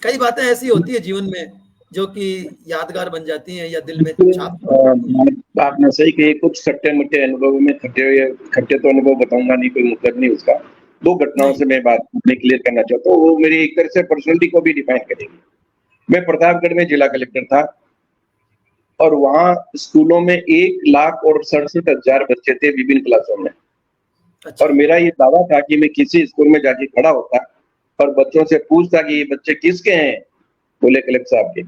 कई बातें ऐसी होती है जीवन में जो कि यादगार बन जाती हैं या दिल में छाप। आपने सही कही, कुछ खट्टे मट्टे अनुभव में खट्टे तो अनुभव बताऊंगा नहीं, कोई मतलब नहीं उसका। 2 घटनाओं से मैं बात क्लियर करना चाहता हूँ, वो मेरी एक तरह से पर्सनैलिटी को भी डिफाइन करेगी। मैं प्रतापगढ़ में जिला कलेक्टर था और वहां स्कूलों में 1,67,000 बच्चे थे विभिन्न क्लासों में। अच्छा। और मेरा ये दावा था कि मैं किसी स्कूल में जाके खड़ा होता और बच्चों से पूछता कि ये बच्चे किसके हैं, बोले कलेक्टर साहब के।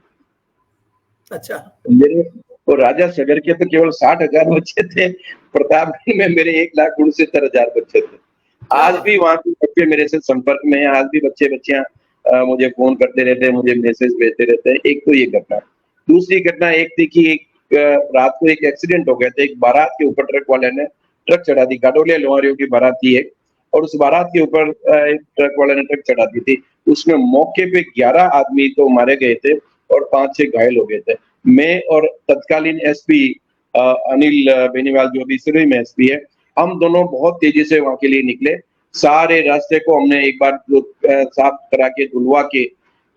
अच्छा। मेरे और राजा सगर के तो केवल 60,000 बच्चे थे, प्रतापगढ़ में मेरे 1,69,000 बच्चे थे। आज भी वहां के बच्चे मेरे से संपर्क में हैं, आज भी बच्चे बच्चियां मुझे फोन करते रहते हैं, मुझे मैसेज भेजते रहते हैं। एक तो ये घटना। दूसरी घटना एक थी कि एक रात को एक एक्सीडेंट हो गया था। एक बारात के ऊपर ट्रक वाले ने ट्रक चढ़ा दी, गाडोलिया लोहारियों की बारात थी एक, और उस बारात के ऊपर एक ट्रक वाले ने ट्रक चढ़ा दी थी। उसमें मौके पे 11 आदमी तो मारे गए थे और 5-6 घायल हो गए थे। मैं और तत्कालीन एसपी अनिल बेनीवाल, जो अभी सिरोही में एसपी है, हम दोनों बहुत तेजी से वहां के लिए निकले। सारे रास्ते को हमने एक बार साफ करा के, धुलवा के,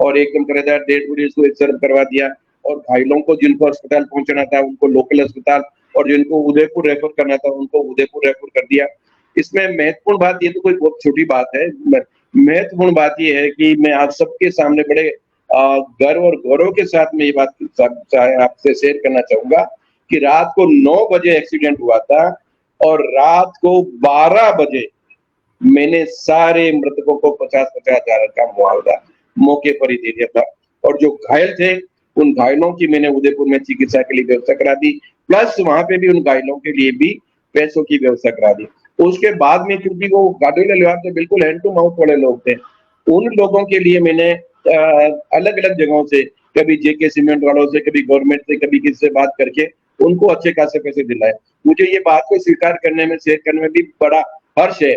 और एकदम कर डेड बॉडीज को सर्व करवा दिया, और घायलों को जिनको अस्पताल पहुंचाना था उनको लोकल अस्पताल, और जिनको उदयपुर रेफर करना था उनको उदयपुर रेफर कर दिया। इसमें महत्वपूर्ण बात, ये तो कोई बहुत छोटी बात है, महत्वपूर्ण बात ये है कि मैं आप सबके सामने बड़े गर्व और गौरव के साथ में ये बात आपसे शेयर करना चाहूंगा कि रात को 9 बजे एक्सीडेंट हुआ था और रात को 12 बजे मैंने सारे मृतकों को 50-50 हजार का मुआवजा मौके पर ही दे दिया था। और जो घायल थे उन घायलों की मैंने उदयपुर में चिकित्सा के लिए व्यवस्था करा दी, प्लस वहां पे भी उन घायलों के लिए भी पैसों की व्यवस्था करा दी। उसके बाद में, क्योंकि वो गाडोला लिहाज से बिल्कुल हैंड टू माउथ वाले लोग थे, उन लोगों के लिए मैंने अलग अलग जगहों से, कभी जेके सीमेंट वालों से, कभी गवर्नमेंट से, कभी किसी से बात करके उनको अच्छे खासे पैसे दिलाए। मुझे ये बात को स्वीकार करने में, शेयर करने में भी बड़ा हर्ष है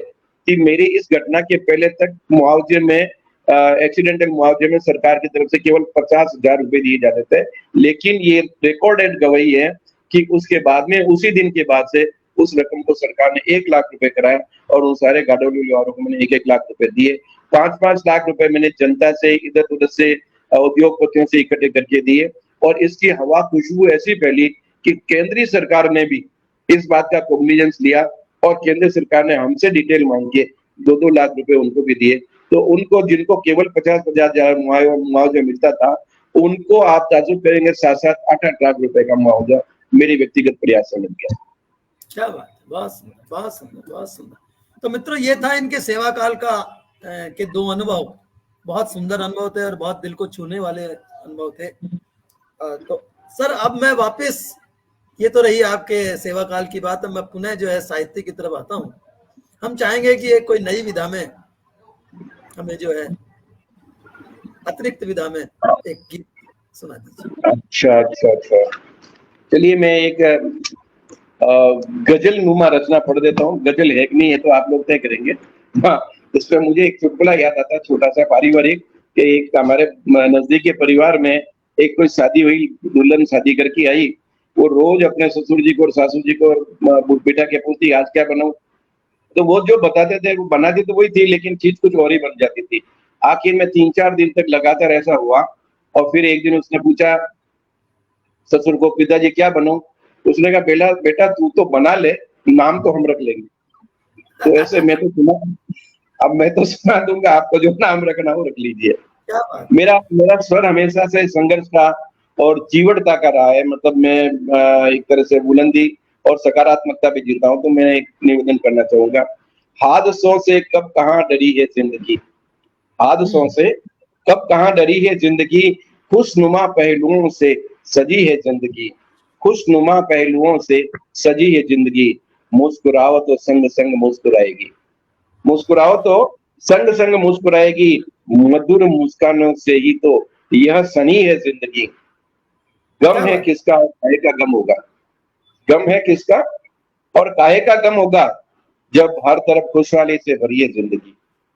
कि मेरी इस घटना के पहले तक मुआवजे में, एक्सीडेंटल मुआवजे में सरकार की तरफ से केवल 50,000 रुपए दिए जाते थे, लेकिन ये रिकॉर्डेड गवाही है कि उसके बाद में, उसी दिन के बाद से उस रकम को सरकार ने 1 लाख रुपए कराया और उन सारे गाडोली वालों को मैंने 1-1 लाख रुपए दिए। 5-5 लाख रुपए मैंने जनता से, इधर उधर से, उद्योगपतियों से इकट्ठे करके दिए, और इसकी हवा खुशबू ऐसी फैली कि केंद्रीय सरकार ने भी इस बात का कॉग्निजेंस लिया और केंद्र सरकार ने हमसे डिटेल मांग के 2-2 लाख रुपए उनको भी दिए। तो उनको, जिनको केवल 50-50 हजार मुआवजा मिलता था, उनको आप ताजुब करेंगे 7-7, 8-8 लाख रुपए का मुआवजा मेरे व्यक्तिगत प्रयास से मिल गया। क्या बात है, बहुत सुंदर, बहुत सुंदर, बहुत सुंदर। तो मित्रों, ये था इनके सेवा काल का के 2 अनुभव। बहुत सुंदर अनुभव थे और बहुत दिल को छूने वाले अनुभव थे। तो सर, अब मैं वापस, ये तो रही आपके सेवा काल की बात, मैं पुनः जो है साहित्य की तरफ आता हूँ। हम चाहेंगे कि एक कोई नई विधा में हमें जो है, अतिरिक्त विधा में एक गीत सुना दीजिए। अच्छा, चलिए मैं एक गजल नुमा रचना पढ़ देता हूँ। गजल है कि नहीं है तो आप लोग तय करेंगे। हाँ, इसमें मुझे एक चुटकुला याद आता है, छोटा सा पारिवारिक, कि एक हमारे नजदीक के परिवार में एक कोई शादी हुई, दुल्हन शादी करके आई, वो रोज अपने ससुर जी को और सासू जी को बेटा के पूछती, आज क्या बनाऊं? तो वो जो बताते थे, वो बनाती तो वही थी, लेकिन चीज कुछ और ही बन जाती थी। आखिर में 3-4 दिन तक लगातार ऐसा हुआ, और फिर एक दिन उसने पूछा ससुर को, पिताजी क्या बनाऊं? उसने कहा, बेटा तू तो बना ले, नाम तो हम रख लेंगे। तो ऐसे मैं तो सुना, अब मैं तो सुना दूंगा, आपको जो नाम रखना हो रख लीजिए। मेरा स्वर हमेशा से संघर्ष का और जीवटता का रहा है। मतलब मैं एक तरह से बुलंदी और सकारात्मकता भी जीता हूं। तो मैं एक निवेदन करना चाहूंगा, हादसों से कब कहां डरी है जिंदगी, हादसों से कब कहां डरी है जिंदगी, खुशनुमा पहलुओं से सजी है जिंदगी, खुशनुमा पहलुओं से सजी है जिंदगी, मुस्कुराओ तो संग संग मुस्कुराएगी, मुस्कुराओ तो संग संग मुस्कुराएगी, मधुर मुस्कानों से ही तो यह सनी है जिंदगी। गम है किसका और काहे का गम होगा, गम है किसका और काहे का गम होगा, जब हर तरफ खुशहाली से भरी है जिंदगी,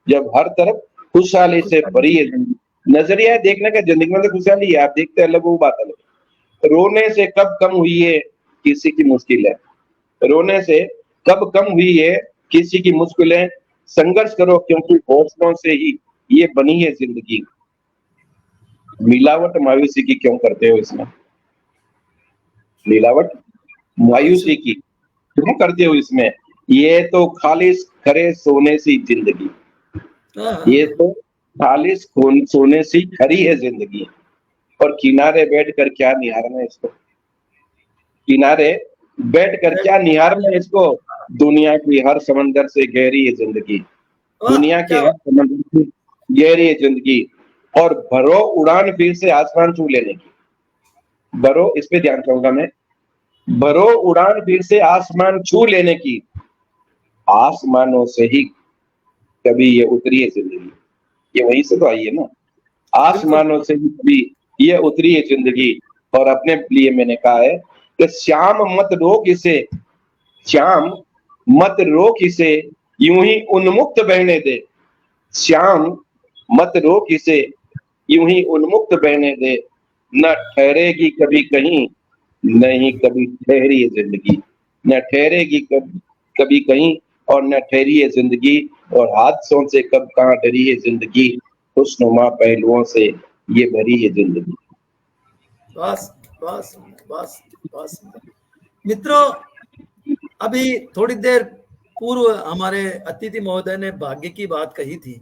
जब हर तरफ खुशहाली से भरी है जिंदगी। नजरिया है देखने का, जिंदगी में तो खुशहाली है, आप देखते अलग, वो बात अलग। रोने से कब कम हुई है किसी की मुश्किल है, रोने से कब कम हुई है किसी की मुश्किलें, संघर्ष करो क्योंकि हौसलों से ही ये बनी है जिंदगी। मिलावट मायूसी की क्यों करते हो इसमें, मिलावट मायूसी की क्यों करते हो इसमें, ये तो खालिस खरे सोने सी जिंदगी, ये तो खालिस सोने सी खरी है जिंदगी। और किनारे बैठकर क्या निहारना इसको, किनारे बैठकर क्या निहारना इसको, दुनिया की हर समंदर से गहरी है जिंदगी, दुनिया के हर समंदर से गहरी है जिंदगी। और भरो उड़ान फिर से आसमान छू लेने की, भरो, इस पे ध्यान चाहूंगा मैं, भरो उड़ान फिर से आसमान छू लेने की, आसमानों से ही कभी ये उतरी है जिंदगी, ये वहीं से तो आई है ना, आसमानों से ही कभी ये उतरी है जिंदगी। और अपने लिए मैंने कहा है कि श्याम मत रोक इसे, श्याम मत रोक इसे, यूं ही उन्मुक्त बहने दे, श्याम मत रोक इसे, यूं ही उन्मुक्त बहने दे, न ठहरेगी कभी कहीं, नहीं कभी ठहरी है जिंदगी, न ठहरेगी कभी कहीं, और न ठहरी है जिंदगी, और हादसों से कब कहाँ डरी है जिंदगी, खुशनुमा पहलुओं से ये भरी है जिंदगी। बस बस बस बस। मित्रों, अभी थोड़ी देर पूर्व हमारे अतिथि महोदय ने भाग्य की बात कही थी,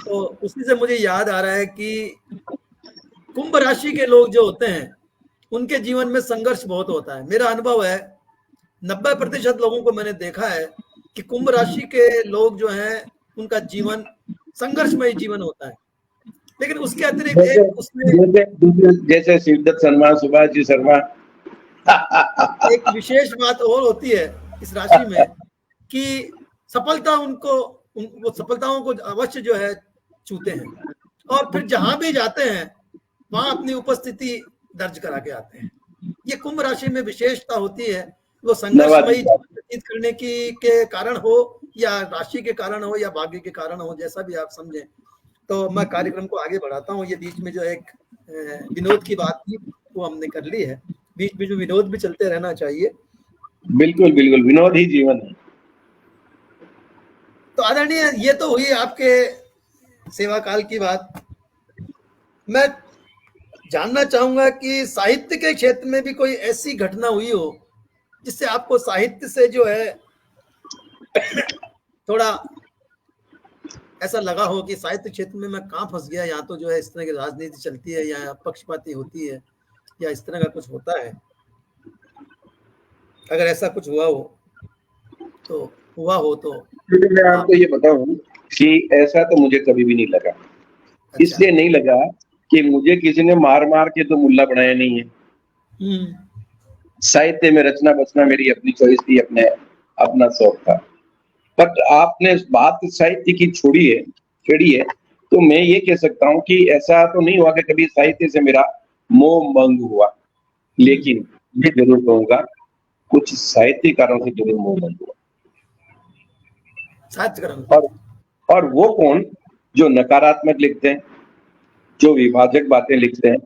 तो उसी से मुझे याद आ रहा है कि कुंभ राशि के लोग जो होते हैं उनके जीवन में संघर्ष बहुत होता है। मेरा अनुभव है, 90% लोगों को मैंने देखा है कि कुंभ राशि के लोग जो हैं उनका जीवन संघर्षमय जीवन होता है। लेकिन उसके अतिरिक्त एक उसमें जैसे शिवदत्त शर्मा, सुभाष जी शर्मा, एक विशेष बात और होती है इस राशि में कि सफलता वो सफलताओं को अवश्य जो है छूते हैं, और फिर जहां भी जाते हैं वहां अपनी उपस्थिति दर्ज करा के आते हैं। ये कुंभ राशि में विशेषता होती है। वो संघर्षमयी व्यतीत करने के कारण हो, या राशि के कारण हो, या भाग्य के कारण हो, जैसा भी आप समझें। तो मैं कार्यक्रम को आगे बढ़ाता हूँ। ये बीच में जो एक विनोद की बात थी वो हमने कर ली है। बीच बीच में विनोद भी चलते रहना चाहिए। बिल्कुल बिल्कुल, विनोद ही जीवन है। तो आदरणीय, ये तो हुई आपके सेवा काल की बात। मैं जानना चाहूंगा कि साहित्य के क्षेत्र में भी कोई ऐसी घटना हुई हो जिससे आपको साहित्य से जो है थोड़ा ऐसा लगा हो कि साहित्य क्षेत्र में मैं कहाँ फंस गया, यहाँ तो जो है इस तरह की राजनीति चलती है, या पक्षपाती होती है, या इस तरह का कुछ होता है। अगर ऐसा कुछ हुआ हो तो मैं आपको ये बताऊं कि ऐसा तो मुझे कभी भी नहीं लगा। अच्छा। इसलिए नहीं लगा कि मुझे किसी ने मार मार के तो मुल्ला बनाया नहीं है। साहित्य में रचना बचना मेरी अपनी चॉइस थी, अपना शौक था। बट आपने बात साहित्य की छेड़ी है, तो मैं ये कह सकता हूँ कि ऐसा तो नहीं हुआ कि कभी साहित्य से मेरा मोह भंग हुआ, लेकिन ये जरूर कहूंगा कुछ साहित्यकारों से जरूर मोह भंग हुआ। और वो कौन, जो नकारात्मक लिखते हैं, जो विभाजक बातें लिखते हैं,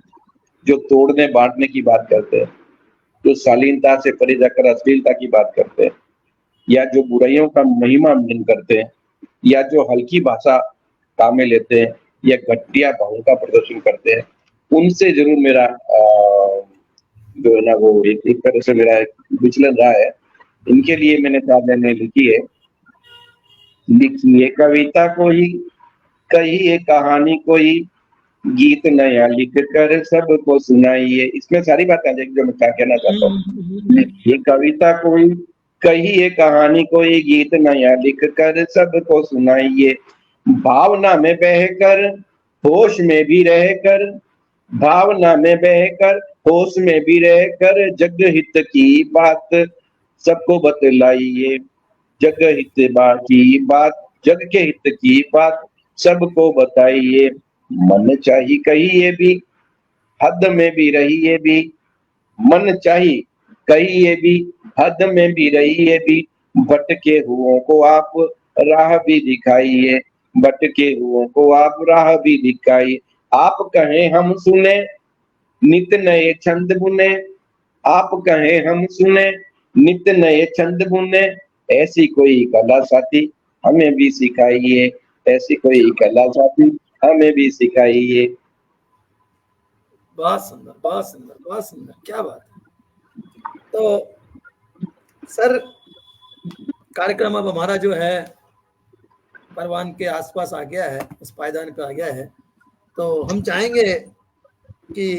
जो तोड़ने बांटने की बात करते हैं, जो शालीनता से परे जाकर अश्लीलता की बात करते हैं, या जो बुराइयों का महिमा मंडन करते हैं, या जो हल्की भाषा काम में लेते हैं, या घटिया भावों का प्रदर्शन करते हैं, उनसे जरूर मेरा जो है ना वो एक तरह से मेरा विचलन रहा है। इनके लिए मैंने 4 लाइनें लिखी है। लिखिए कविता कोई, कहिए कहानी कोई, गीत नया लिख कर सबको सुनाइए। इसमें सारी बात आ जाएगी जो मैं क्या कहना चाहता हूँ। लिखिए कविता कोई, कहिए कहानी कोई, गीत नया लिख कर सबको सुनाइए। भावना में बहकर होश में भी रहकर, भावना में बहकर होश में भी रहकर, जग हित की बात सबको बतलाइए। जग हित की बात, जग के हित की बात सबको बताइए। मन चाहिए कहिए भी, हद में भी रहिए भी, मन चाहिए कहिए भी, हद में भी रहिए भी। भटके हुओं को आप राह भी दिखाइए, भटके हुओं को आप राह भी दिखाइए। आप कहें हम सुने, नित नए छंद बुने, आप कहें हम सुने, नित नए छंद बुने। ऐसी कोई कला साथी हमें भी सिखाइए, ऐसी कोई कला साथी हमें भी सिखाइए। बहुत सुंदर, बहुत सुंदर, बहुत सुंदर, क्या बात है। तो सर, कार्यक्रम अब हमारा जो है परवान के आसपास आ गया है, उस पायदान पे आ गया है। तो हम चाहेंगे कि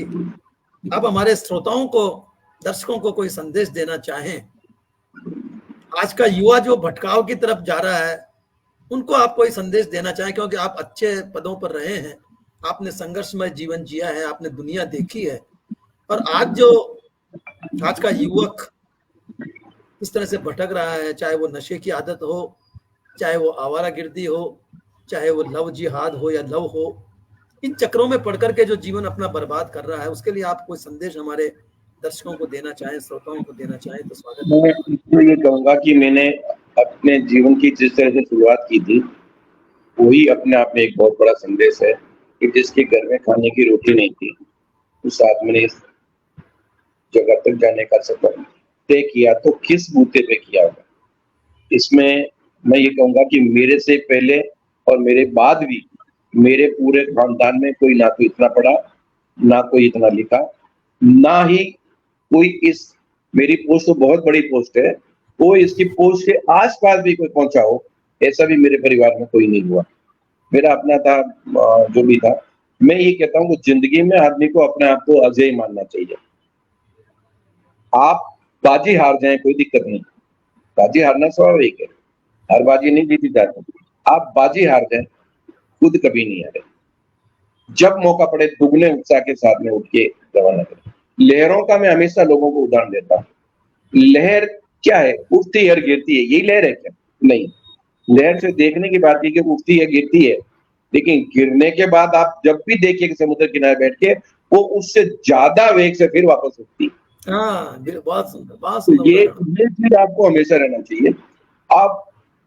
अब हमारे श्रोताओं को, दर्शकों को कोई संदेश देना चाहें। आज का युवा जो भटकाव की तरफ जा रहा है, उनको आप कोई संदेश देना चाहें, क्योंकि आप अच्छे पदों पर रहे हैं, आपने संघर्षमय जीवन जिया है, आपने दुनिया देखी है। और आज का युवक इस तरह से भटक रहा है, चाहे वो नशे की आदत हो, चाहे वो आवारागर्दी हो, चाहे वो लव जिहाद हो या लव हो, इन चक्रों में पड़ करके जो जीवन अपना बर्बाद कर रहा है, उसके लिए आप कोई संदेश हमारे दर्शकों को देना चाहें, श्रोताओं को देना चाहें तो स्वागत है। मैं ये कहूंगा कि मैंने अपने जीवन की जिस तरह से शुरुआत की थी, वही अपने आप में एक बहुत बड़ा संदेश है कि जिसके घर में खाने की रोटी नहीं थी, उस आदमी ने इस जगह तक जाने का सफर तय किया, तो किस बूते पे किया होगा। इसमें मैं ये कहूँगा कि मेरे से पहले और मेरे बाद भी मेरे पूरे खानदान में कोई ना तो इतना पढ़ा, ना कोई इतना लिखा, ना ही कोई इस मेरी पोस्ट तो बहुत बड़ी पोस्ट है, कोई इसकी पोस्ट के आस-पास भी कोई पहुँचा हो, ऐसा भी मेरे परिवार में कोई नहीं हुआ। मेरा अपना था जो भी था। मैं ये कहता हूँ कि ज़िंदगी में आदमी को अपने आप को अजेय मानना चाहिए। आप बाजी हार जाएँ कोई दिक्कत नहीं, बाजी हारना स्वाभाविक है, हर बाजी नहीं जीती जाती। आप बाजी हार जाएँ, खुद कभी नहीं हारे। जब मौका पड़े दुगने उत्साह के साथ में उठ के रवाना करें। लहरों का मैं हमेशा लोगों को उदाहरण देता हूँ। लहर क्या है? उठती है और गिरती है, यही लहर है क्या? नहीं। लहर से देखने की बात है कि उठती है, गिरती है, लेकिन गिरने के बाद आप जब भी देखिए कि समुद्र किनारे बैठ के, वो उससे ज़्यादा वेग से फिर वापस उठती है। हाँ, बहुत सुंदर, बहुत तो सुंदर ये उदाहरण। चीज़ आपको हमेशा रहना चाहिए।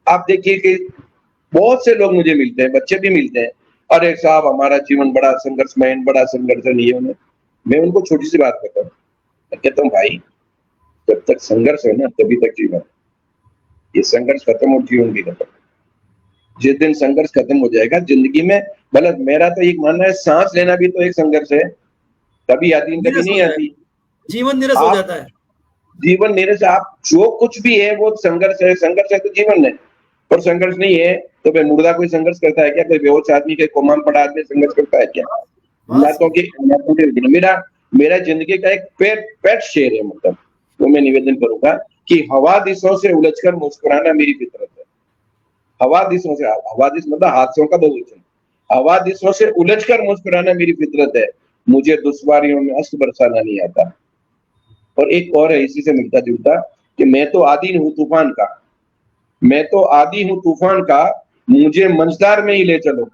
आप देखिए कि बहुत से लोग मुझे मिलते हैं, बच्चे भी मिलते हैं, अरे साहब हमारा जीवन बड़ा संघर्षमय, बड़ा संघर्षण ये है। मैं उनको छोटी-सी बात कहता हूँ। मैं कहता हूँ भाई, जब तक संघर्ष है ना तभी तक जीवन। ये संघर्ष खत्म और जीवन भी खत्म। जिस दिन संघर्ष खत्म हो जाएगा ज़िंदगी में, मतलब मेरा तो एक मानना है, सांस लेना भी तो एक संघर्ष है, कभी आती है, कभी नीरस हो नहीं जाए, आती। जीवन नीरस हो आप जाता है। जीवन मेरे से आप जो कुछ भी है वो संघर्ष है तो जीवन है। और संघर्ष नहीं है तो फिर मुर्दा कोई संघर्ष करता है क्या? कोई बेहोश आदमी, कोई कोमाम पड़ा आदमी संघर्ष करता है क्या? बहुत सुंदर। मेरा जिंदगी का एक पेट शेर है, मतलब तो मैं निवेदन करूंगा कि हवादिशों से उलझकर मुस्कुराना मेरी फितरत है। हवादिशों से, हवादिश मतलब हादसों का बहुवचन। हवादिशों से उलझकर मुस्कुराना मेरी फितरत है, मुझे दुश्वारियों में अश्क बरसाना नहीं आता। और एक और है इसी से मिलता जुलता कि मैं तो आदी हूँ तूफान का, मैं तो आदी हूँ तूफान का, मुझे मंझधार में ही ले चलो।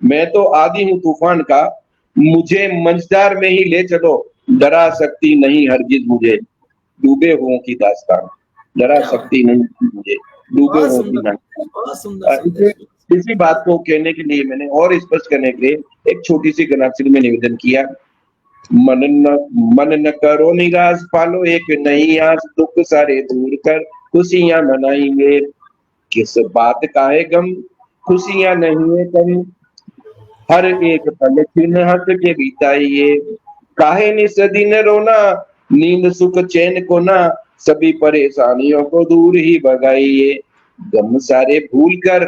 मैं तो आदी हूँ तूफान का, मुझे मंझधार में ही ले चलो। डरा सकती नहीं हरगिज मुझे डूबे हुओं की दास्तान, डरा क्या बात, सकती नहीं मुझे डूबे बहुत हुओं की सुंदर, दास्तान। बहुत सुंदर इसे संदेश। इसी बात को कहने के लिए मैंने और स्पष्ट करने के लिए एक छोटी सी गणाक्षरी में निवेदन किया। मन न करो निराश, पालो एक नई आस, दुख सारे दूर कर खुशियां मनाएंगे। किस बात का है गम, खुशियां नहीं है कम, हर एक पल दिन हंस के बिताइए। काहे निस दिन रोना, नींद सुख चैन को ना, सभी परेशानियों को दूर ही भगाइए। गम सारे भूल कर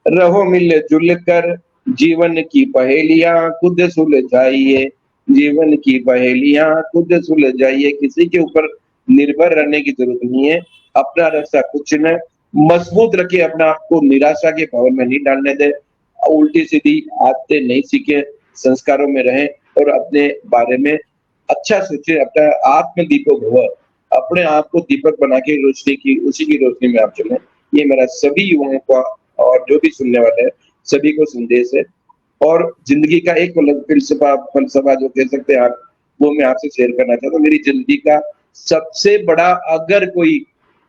रहो मिल-जुल कर, जीवन की पहेलियाँ खुद सुलझाइए। जीवन की पहेलियाँ खुद सुलझाइए। किसी के ऊपर निर्भर रहने की ज़रूरत नहीं है। अपना रास्ता खुद चुनें, मजबूत रखिए अपने आप को, निराशा के भंवर में नहीं डालने दें, उल्टी-सीधी आदतें नहीं सीखें, संस्कारों में रहें और अपने बारे में अच्छा सोचें, अपना आत्मदीपक भव, अपने आप को दीपक बना के रोशनी की, उसी की रोशनी में आप चलें। ये मेरा सभी युवाओं का और जो भी सुनने वाले हैं, सभी को संदेश है। और ज़िंदगी का एक मतलब फलसफा जो कह सकते हैं आप, वो मैं आपसे शेयर करना चाहता हूँ। मेरी ज़िंदगी का सबसे बड़ा अगर कोई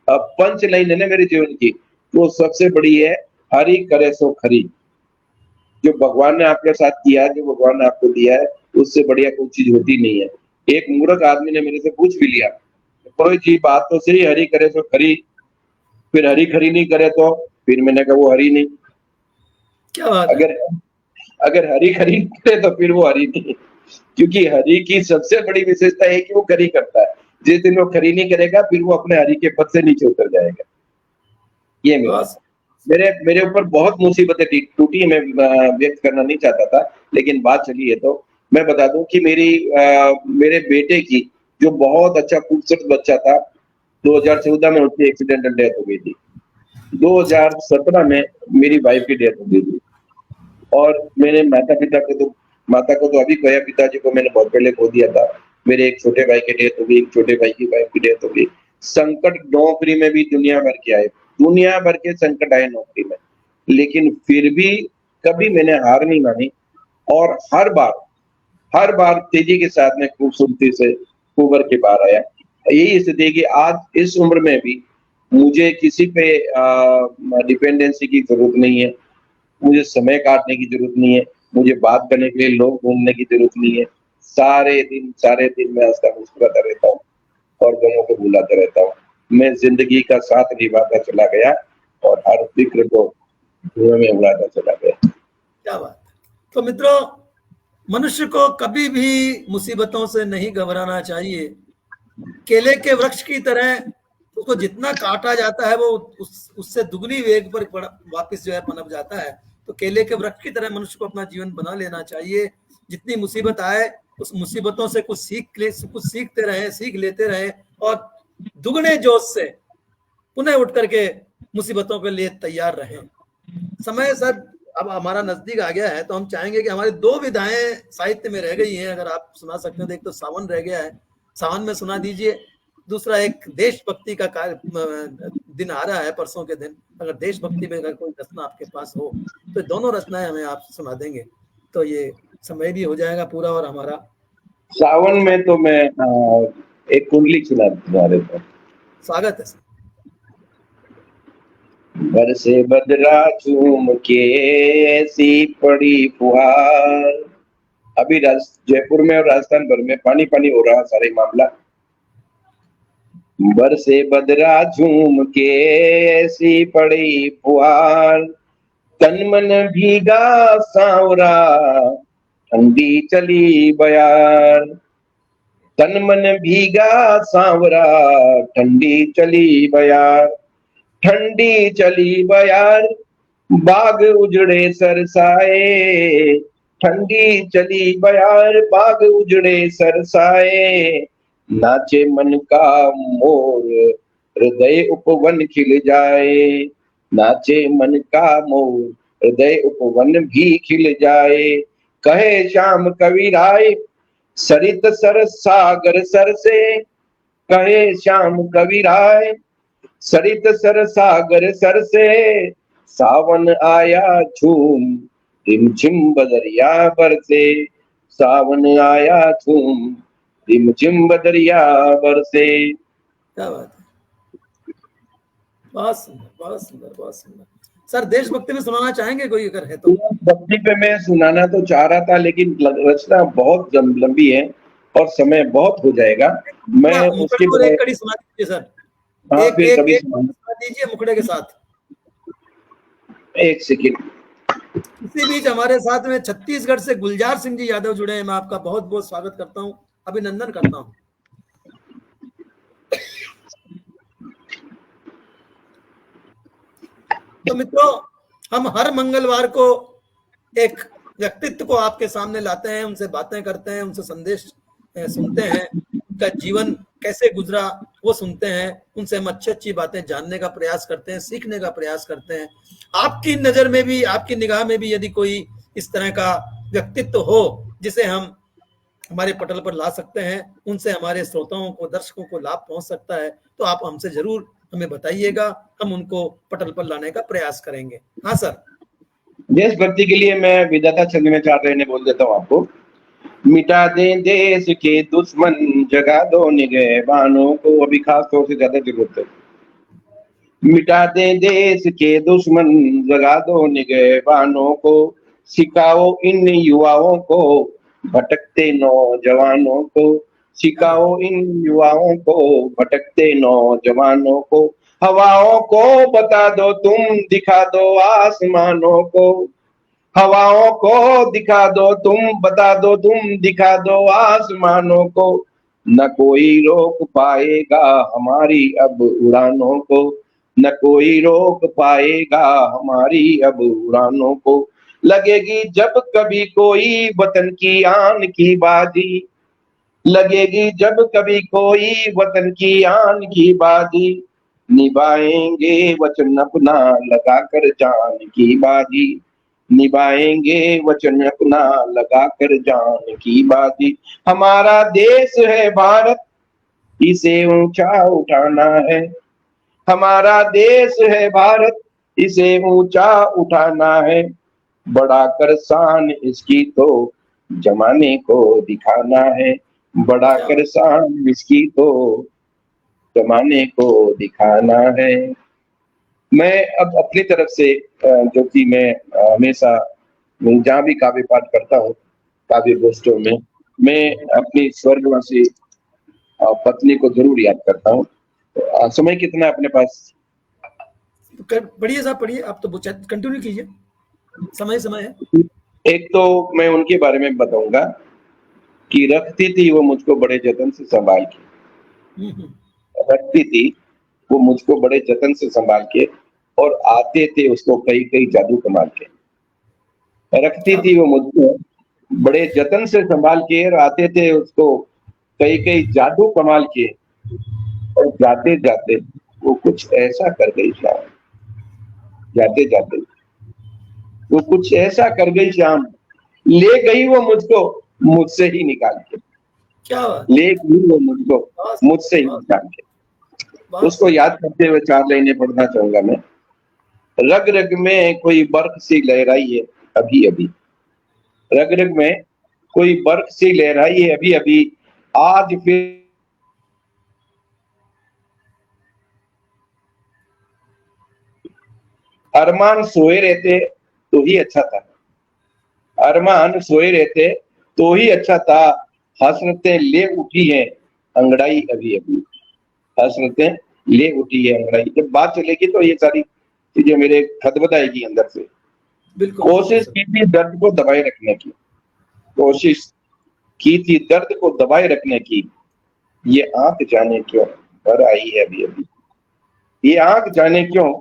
पंच लाइन है ना मेरे जीवन की, वो सबसे बड़ी है, हरि करे सो खरी। जो भगवान ने आपके साथ किया है, जो भगवान ने आपको दिया है, उससे बढ़िया कोई चीज़ होती नहीं है। एक मूर्ख आदमी ने मेरे से पूछ भी लिया, कोई जी बात तो सही, हरि करे सो खरी, फिर हरी खरी नहीं करे तो? फिर मैंने कहा वो हरी नहीं। क्या बात है। अगर हरी खरी करे तो फिर वो हरी नहीं, क्योंकि हरी की सबसे बड़ी विशेषता है कि वो खरी करता है। जिस दिन वो खरी नहीं करेगा फिर वो अपने हरी के पद से नीचे उतर जाएगा। ये बहुत मेरे ऊपर बहुत मुसीबतें टूटी, मैं व्यक्त करना नहीं चाहता था, लेकिन बात चली है तो मैं बता दूं कि मेरे बेटे की जो बहुत अच्छा खूबसूरत बच्चा था, 2014 में उसकी एक्सीडेंटल डेथ हो गई थी। 2017 में मेरी वाइफ की डेथ हो गई थी। और मेरे माता को तो अभी खोया, पिताजी को मैंने बहुत पहले खो दिया था। मेरे एक छोटे भाई की डेथ हो गई, एक छोटे भाई की वाइफ की डेथ हो गई। संकट नौकरी में भी दुनिया भर के आए, दुनिया भर के संकट आए नौकरी में, लेकिन फिर भी कभी मैंने हार नहीं मानी और हर बार तेजी के साथ में खूबसूरती से उभर के बाहर आया। यही स्थिति है कि आज इस उम्र में भी मुझे किसी पे डिपेंडेंसी की जरूरत नहीं है, मुझे समय काटने की जरूरत नहीं है, मुझे बात करने के लिए लोग ढूंढने की जरूरत नहीं है। सारे दिन मैं हंसता मुस्कुराता रहता हूँ और गमों को भुलाता रहता हूँ। मैं जिंदगी का साथ निभाता चला गया और हर फिक्र को धुएं में उड़ाता चला गया। क्या बात है। तो मित्रों, मनुष्य को कभी भी मुसीबतों से नहीं घबराना चाहिए। केले के वृक्ष की तरह उसको जितना काटा जाता है वो उससे दुगनी वेग पर वापस जो है पनप जाता है। तो केले के वृक्ष की तरह मनुष्य को अपना जीवन बना लेना चाहिए। जितनी मुसीबत आए उस मुसीबतों से कुछ सीखते रहे, सीख लेते रहे और दुगने जोश से पुनः उठ करके मुसीबतों के लिए तैयार रहे। समय सर अब हमारा नजदीक आ गया है, तो हम चाहेंगे कि हमारी 2 विधाएं साहित्य में रह गई हैं, अगर आप सुना सकते हैं। एक तो सावन रह गया है, सावन में सुना दीजिए। दूसरा एक देशभक्ति का दिन आ रहा है परसों के दिन, अगर देशभक्ति में अगर कोई रचना आपके पास हो तो दोनों रचनाएं हमें आप सुना देंगे तो ये समय भी हो जाएगा पूरा और हमारा। सावन में तो मैं एक कुंडली सुना देता हूँ। स्वागत है सर। बरसे बदरा झूम के ऐसी पड़ी फुहार। अभी जयपुर में और राजस्थान भर में पानी पानी हो रहा सारे मामला। बरसे बदरा झूम के ऐसी पड़ी फुहार, तन मन भीगा सांवरा ठंडी चली बयार। तन मन भीगा सांवरा ठंडी चली बयार, ठंडी चली बयार बाग उजड़े सरसाए। ठंडी चली बयार बाग उजड़े सरसाए, नाचे मन का मोर हृदय उपवन खिल जाए। नाचे मन का मोर हृदय उपवन भी खिल जाए। कहे श्याम कवि राय सरित सर सागर सर से। कहे श्याम कवि राय सरित सर सागर सर से, सावन आया झूम रिमझिम बदरिया बरसे। सावन आया झूम रिमझिम बदरिया बरसे। क्या बात है, बहुत सुंदर, बहुत सुंदर, बहुत सुंदर। सर देशभक्ति में सुनाना चाहेंगे कोई अगर है तो? भक्ति पे मैं सुनाना तो चाह रहा था, लेकिन रचना बहुत लंबी है और समय बहुत हो जाएगा। मैं उसके बाद एक कड़ी सुना दीजिए सर। हाँ, फिर कभी सुना दीजिए मुखड़े के साथ। एक सेकंड। इसी बीच हमारे साथ में छत्तीसगढ़ से गुलजार सिंह जी यादव जुड़े हैं। मैं आपका बहुत बहुत स्वागत करता हूं, अभिनंदन करता हूं। तो मित्रों, हम हर मंगलवार को एक व्यक्तित्व को आपके सामने लाते हैं, उनसे बातें करते हैं, उनसे संदेश सुनते हैं, उनका जीवन कैसे गुजरा वो सुनते हैं, उनसे हम अच्छी अच्छी बातें जानने का प्रयास करते हैं, सीखने का प्रयास करते हैं। आपकी नजर में भी, आपकी निगाह में भी यदि कोई इस तरह का व्यक्तित्व हो जिसे हम हमारे पटल पर ला सकते हैं, उनसे हमारे श्रोताओं को, दर्शकों को लाभ पहुंच सकता है, तो आप हमसे जरूर हमें बताइएगा, हम उनको पटल पर लाने का प्रयास करेंगे। हाँ सर। देशभक्ति के लिए मैं विधाता छंद में 4 लाइनें बोल देता हूँ आपको। मिटा दें देश के दुश्मन, जगा दो निगहबानों को। अभी खास तौर से ज्यादा जरूरत है। मिटा दें देश के दुश्मन, जगा दो निगहबानों को। सिखाओ इन युवाओं को, भटकते नौजवानों को। सिखाओ इन युवाओं को, भटकते नौजवानों को। हवाओं को बता दो तुम, दिखा दो आसमानों को। हवाओं को दिखा दो तुम, बता दो तुम, दिखा दो आसमानों को। न कोई रोक पाएगा हमारी अब उड़ानों को। न कोई रोक पाएगा हमारी अब उड़ानों को। लगेगी जब कभी कोई वतन की आन की बाजी। लगेगी जब कभी कोई वतन की आन की बाजी। निभाएंगे वचन अपना लगा कर जान की बाजी। निभाएंगे वचन अपना लगा कर जान की बाजी। हमारा देश है भारत, इसे ऊंचा उठाना है। हमारा देश है भारत, इसे ऊंचा उठाना है। बढ़ाकर शान इसकी तो जमाने को दिखाना है। बढ़ाकर शान इसकी तो जमाने को दिखाना है। मैं अब अपनी तरफ से जो कि मैं हमेशा जहाँ भी काव्य पाठ करता हूँ, काव्य गोष्ठियों में, मैं अपनी स्वर्गवासी पत्नी को जरूर याद करता हूँ। समय कितना है अपने पास? पढ़िए साहब, पढ़िए, आप तो कंटिन्यू कीजिए, समय है। एक तो मैं उनके बारे में बताऊंगा कि रखती थी वो मुझको बड़े जतन से संभाल के, रखती थी वो मुझको बड़े जतन से संभाल के, और आते थे उसको कई कई जादू कमाल के। रखती थी वो मुझको बड़े जतन से संभाल के, और आते थे उसको कई कई जादू कमाल के, और जाते जाते वो कुछ ऐसा कर गई शाम, जाते जाते वो कुछ ऐसा कर गई शाम, ले गई वो मुझको मुझसे ही निकाल के, क्या बात, ले गई वो मुझको मुझसे ही निकाल के। उसको याद करते हुए 4 लाइनें पढ़ना चाहूंगा मैं। रग रग में कोई बर्फ सी लहराई है अभी अभी, रग रग में कोई बर्फ सी लहराई है अभी अभी, आज फिर अरमान सोए रहते तो ही अच्छा था, अरमान सोए रहते तो ही अच्छा था, हसरतें ले उठी है अंगड़ाई अभी अभी, हसरतें ले उठी है अंगड़ाई। जब बात चलेगी तो ये सारी चीजें मेरे खदबदाएगी अंदर से। कोशिश की थी दर्द को दबाए रखने की, कोशिश की थी दर्द को दबाए रखने की, ये आंख जाने क्यों भर आई है अभी अभी, ये आंख जाने क्यों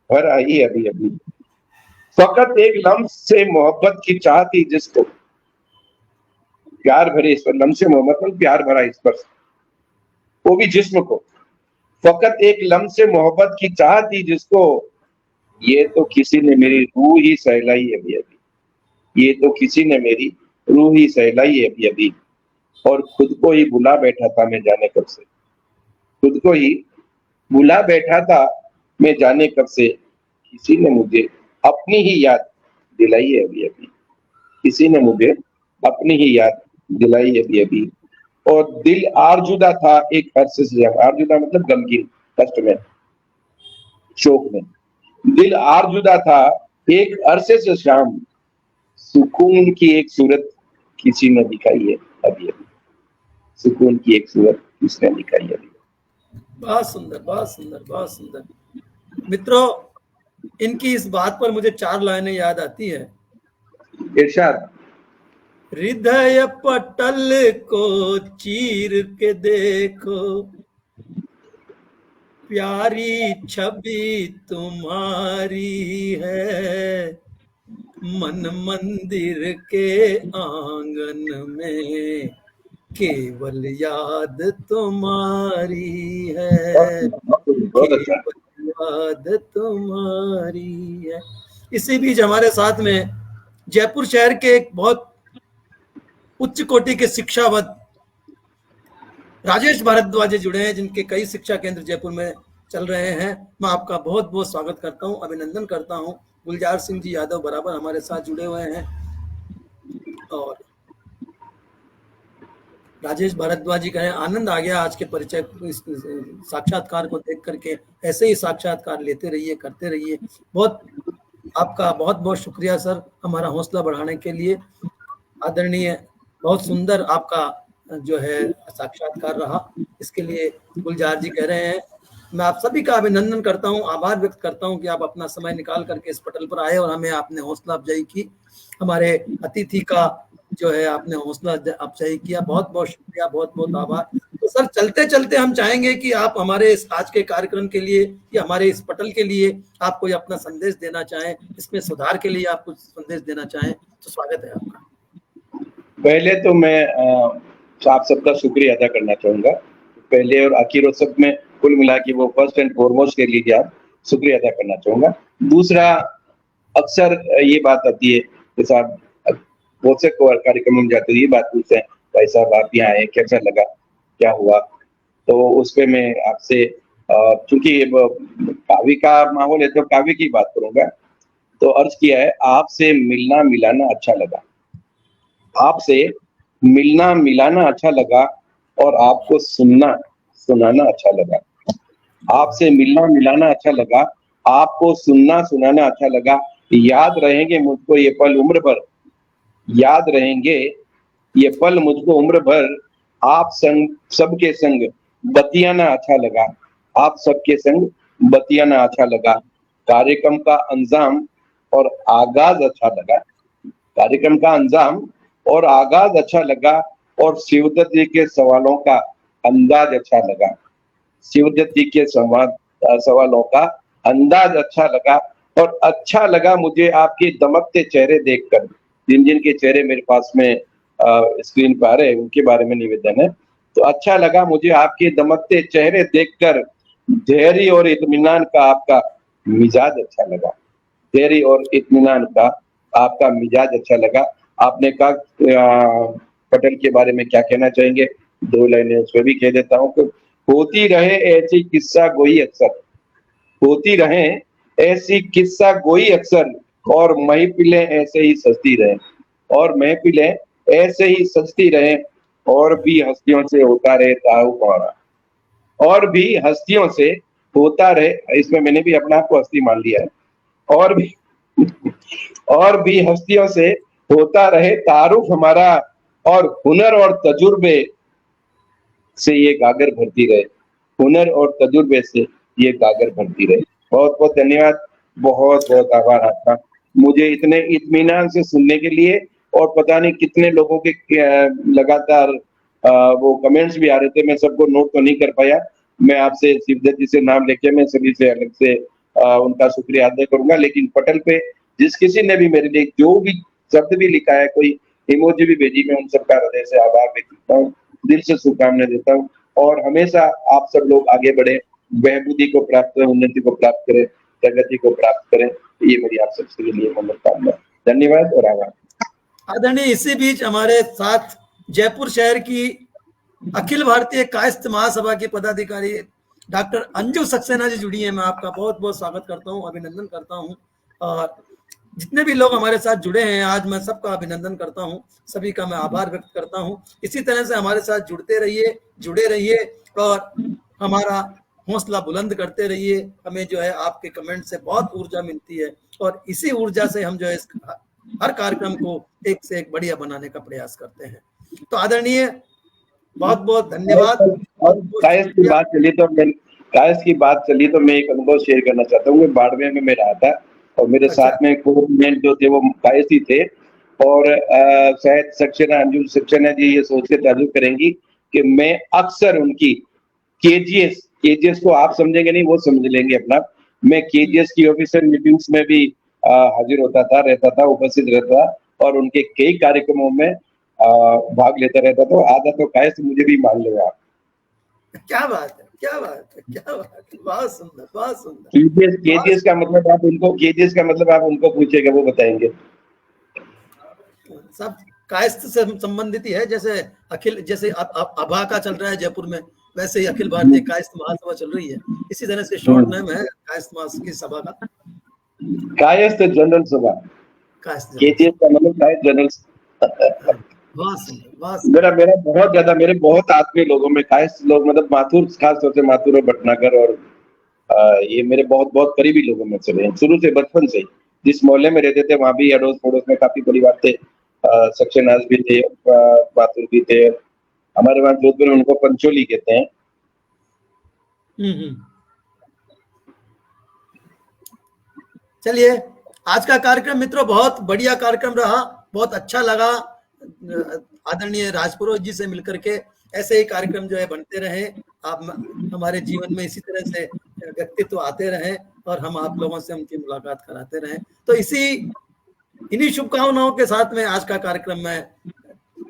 भर आई है अभी अभी। फकत एक लम्स से मोहब्बत की चाह थी जिसको, प्यार भरे स्पर्श, लम्स से मोहब्बत में प्यार भरा स्पर्श, वो भी जिस्म को। फकत एक लम्स से मोहब्बत की चाह थी जिसको, ये तो किसी ने मेरी रूह ही सहलाई है अभी अभी, ये तो किसी ने मेरी रूह ही सहलाई है अभी अभी। और खुद को ही बुला बैठा था मैं जाने कब से, खुद को ही बुला बैठा था मैं जाने कब से, किसी ने मुझे अपनी ही याद दिलाई है अभी अभी, किसी ने मुझे अपनी ही याद दिलाई है अभी अभी। और दिल आरजुदा था एक अरसे से, आरजुदा मतलब गमगीन, कष्ट में, शोक में, दिल आरजुदा था एक अरसे से शाम, सुकून की एक सूरत किसी ने दिखाई है अभी अभी, सुकून की एक सूरत किसने दिखाई है अभी। बहुत सुंदर, बहुत सुंदर, बहुत सुंदर। मित्रों, इनकी इस बात पर मुझे 4 लाइनें याद आती है। इरशाद, हृदय पटल को चीर के देखो, प्यारी छवि तुम्हारी है, मन मंदिर के आंगन में केवल याद तुम्हारी है, केवल याद तुम्हारी है। इसी बीच हमारे साथ में जयपुर शहर के एक बहुत उच्च कोटि के शिक्षाविद राजेश भारद्वाज जुड़े हैं, जिनके कई शिक्षा केंद्र जयपुर में चल रहे हैं। मैं आपका बहुत बहुत स्वागत करता हूं, अभिनंदन करता हूं। गुलजार सिंह जी यादव बराबर हमारे साथ जुड़े हुए हैं, और राजेश भारद्वाज जी कहें आनंद आ गया आज के परिचय साक्षात्कार को देख करके। ऐसे ही साक्षात्कार लेते रहिए, करते रहिए। बहुत आपका बहुत बहुत शुक्रिया सर, हमारा हौसला बढ़ाने के लिए। आदरणीय, बहुत सुंदर आपका जो है साक्षात्कार रहा, इसके लिए गुलजार जी कह रहे हैं। मैं आप सभी का अभिनंदन करता हूं, आभार व्यक्त करता हूं कि आप अपना समय निकाल करके इस पटल पर आए और हमें आपने हौसला अफजाई की। हमारे अतिथि का जो है आपने हौसला अफजाई किया, बहुत बहुत शुक्रिया, बहुत बहुत आभार। तो सर, चलते चलते हम चाहेंगे कि आप हमारे इस आज के कार्यक्रम के लिए या हमारे इस पटल के लिए आप कोई अपना संदेश देना चाहें, इसमें सुधार के लिए आप कुछ संदेश देना चाहें तो स्वागत है आपका। पहले तो मैं आप सबका शुक्रिया अदा करना चाहूंगा, पहले और आखिर सब में कुल मिला के वो फर्स्ट एंड फॉरमोस्ट के लिए आप शुक्रिया अदा करना चाहूंगा। दूसरा, अक्सर ये बात आती है कि साहब बहुत से कार्यक्रम में जाते ये बात पूछते हैं, भाई साहब आप यहाँ आए, कैसा लगा, क्या हुआ? तो उस पर मैं आपसे, चूंकि काव्य का माहौल है तो काव्य की बात करूंगा। तो अर्ज किया है, आपसे मिलना मिलाना अच्छा लगा, आपसे मिलना मिलाना अच्छा लगा, और आपको सुनना सुनाना अच्छा लगा। आपसे मिलना मिलाना अच्छा लगा, आपको सुनना सुनाना अच्छा लगा। याद रहेंगे मुझको ये पल उम्र भर, याद रहेंगे ये पल मुझको उम्र भर। आप संग सबके संग बतियाना अच्छा लगा, आप सबके संग बतियाना अच्छा लगा। कार्यक्रम का अंजाम और आगाज अच्छा लगा, कार्यक्रम का अंजाम और आगाज अच्छा लगा, और शिवदत्त जी के सवालों का अंदाज अच्छा लगा। शिवदत्त जी के सवालों का अंदाज अच्छा लगा, और अच्छा लगा मुझे आपके दमकते चेहरे देखकर। जिन जिन के चेहरे मेरे पास में स्क्रीन पर आ रहे हैं उनके बारे में निवेदन है। तो अच्छा लगा मुझे आपके दमकते चेहरे देखकर, धैर्य और इत्मीनान का आपका मिजाज अच्छा लगा, धैर्य और इत्मीनान का आपका मिजाज अच्छा लगा। आपने कहा पटेल के बारे में क्या कहना चाहेंगे, 2 लाइनें उसमें भी कह देता हूँ कि होती रहे ऐसी किस्सा गोई अक्सर, होती रहे ऐसी किस्सा गोई अक्सर, और महफिलें ऐसे ही सजती रहे, और महफिलें ऐसे ही सजती रहे, और भी हस्तियों से होता रहे ताऊ पारा, और भी हस्तियों से होता रहे। इसमें मैंने भी अपने आप को हस्ती मान लिया है। और भी हस्तियों से होता रहे तारुफ हमारा, और हुनर और तजुर्बे से ये गागर भरती रहे, हुनर और तजुर्बे से ये गागर भरती रहे। बहुत बहुत धन्यवाद, बहुत बहुत आभार आपका, मुझे इतने इत्मीनान से सुनने के लिए। और पता नहीं कितने लोगों के लगातार वो कमेंट्स भी आ रहे थे, मैं सबको नोट तो नहीं कर पाया। मैं आपसे शिवदत्त जी से नाम लेके मैं सभी से अलग से उनका शुक्रिया अदा करूंगा। लेकिन पटल पे जिस किसी ने भी मेरे लिए जो भी शब्द भी लिखा है, कोई इमोजी भी भेजी, मैं उन सबका हृदय से आभार व्यक्त करता हूँ, दिल से शुभकामनाएं देता हूँ। और हमेशा आप सब लोग आगे बढ़े, बहबूदी को प्राप्त करें, उन्नति को प्राप्त करें, प्रगति को प्राप्त करें, ये मेरी आप सबके लिए मनोकामना। धन्यवाद और आभार। आदरणीय, इसी बीच हमारे साथ जयपुर शहर की अखिल भारतीय कायस्थ महासभा की पदाधिकारी डॉक्टर अंजू सक्सेना जी जुड़ी हैं। मैं आपका बहुत बहुत स्वागत करता हूं, अभिनंदन करता हूं। और जितने भी लोग हमारे साथ जुड़े हैं आज, मैं सबका अभिनंदन करता हूं, सभी का मैं आभार व्यक्त करता हूं। इसी तरह से हमारे साथ जुड़ते रहिए, जुड़े रहिए, और हमारा हौसला बुलंद करते रहिए। हमें जो है आपके कमेंट से बहुत ऊर्जा मिलती है, और इसी ऊर्जा से हम जो है हर कार्यक्रम को एक से एक बढ़िया बनाने का प्रयास करते हैं। तो आदरणीय, बहुत बहुत धन्यवाद। और कायस्थ की बात चली तो कायस्थ की बात चली तो मैं एक अनुभव शेयर करना चाहता हूँ। बाड़मेर में मैं रहा था, और मेरे साथ में कोऑर्डिनेटर जो थे वो कायस्थ ही थे। और शायद सक्सेना, अंजू सक्सेना जी ये सोच के ताजुब करेंगी कि मैं अक्सर उनकी केजीएस को आप समझेंगे नहीं, वो समझ लेंगे अपना। मैं केजीएस की ऑफिसर मीटिंग्स में भी हाजिर होता था, रहता था, उपस्थित रहता था, और उनके कई कार्यक्रमों में भाग लेता रहता था। आधा तो कायस्थ मुझे भी मान लो आप। क्या बात है, क्या बात है, क्या बात है, बहुत सुंदर, बहुत सुंदर। केजीएस का मतलब आप उनको, केजीएस का मतलब आप उनको पूछेगा, वो बताएंगे। सब कायस्थ से संबंधित ही है। जैसे अखिल, जैसे अभा का चल रहा है जयपुर में, वैसे ही अखिल भारतीय कायस्थ महासभा चल रही है। इसी तरह से शॉर्ट नेम है कायस्थ महासभा की सभा का, कायस्थ जनरल सभा। कायस्थ केजीएस का मतलब कायस्थ जनरल। बहुत सुंदर, बहुत सुंदर। मेरा बहुत ज्यादा, मेरे बहुत आत्मीय लोगों में कायस्थ लोग, मतलब माथुर, खास तौर से माथुर और भटनागर, और ये मेरे बहुत बहुत करीबी लोगों में से रहे शुरू से, बचपन से। जिस मोहल्ले में रहते थे वहां भी अड़ोस पड़ोस में काफी परिवार थे, सक्सेनाज भी थे, माथुर भी थे। हमारे वहां जोधपुर में उनको पंचोली कहते हैं। चलिए, आज का कार्यक्रम मित्रों बहुत बढ़िया कार्यक्रम रहा, बहुत अच्छा लगा आदरणीय राजपुरोहित जी से मिलकर के। ऐसे ही कार्यक्रम जो है बनते रहे, आप हमारे जीवन में इसी तरह से व्यक्तित्व आते रहे, और हम आप लोगों से उनकी मुलाकात कराते रहे। तो इन्हीं शुभकामनाओं के साथ में आज का कार्यक्रम मैं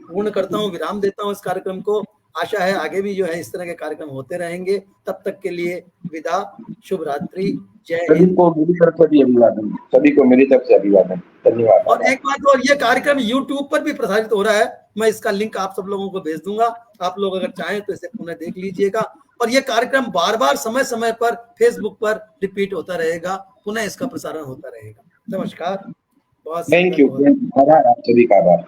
पूर्ण करता हूँ, विराम देता हूँ इस कार्यक्रम को। आशा है आगे भी जो है इस तरह के कार्यक्रम होते रहेंगे। तब तक के लिए विदा, शुभ रात्रि, जय हिंद। सभी को मेरी तरफ से भी अभिवादन, सभी को मेरी तरफ से अभिवादन, धन्यवाद। और एक बात और, ये कार्यक्रम YouTube पर भी प्रसारित हो रहा है, मैं इसका लिंक आप सब लोगों को भेज दूंगा। आप लोग अगर चाहें तो इसे पुनः देख लीजिएगा। और ये कार्यक्रम बार बार समय समय पर फेसबुक पर रिपीट होता रहेगा, पुनः इसका प्रसारण होता रहेगा। नमस्कार, बहुत थैंक यू, आभार, आप सभी का आभार।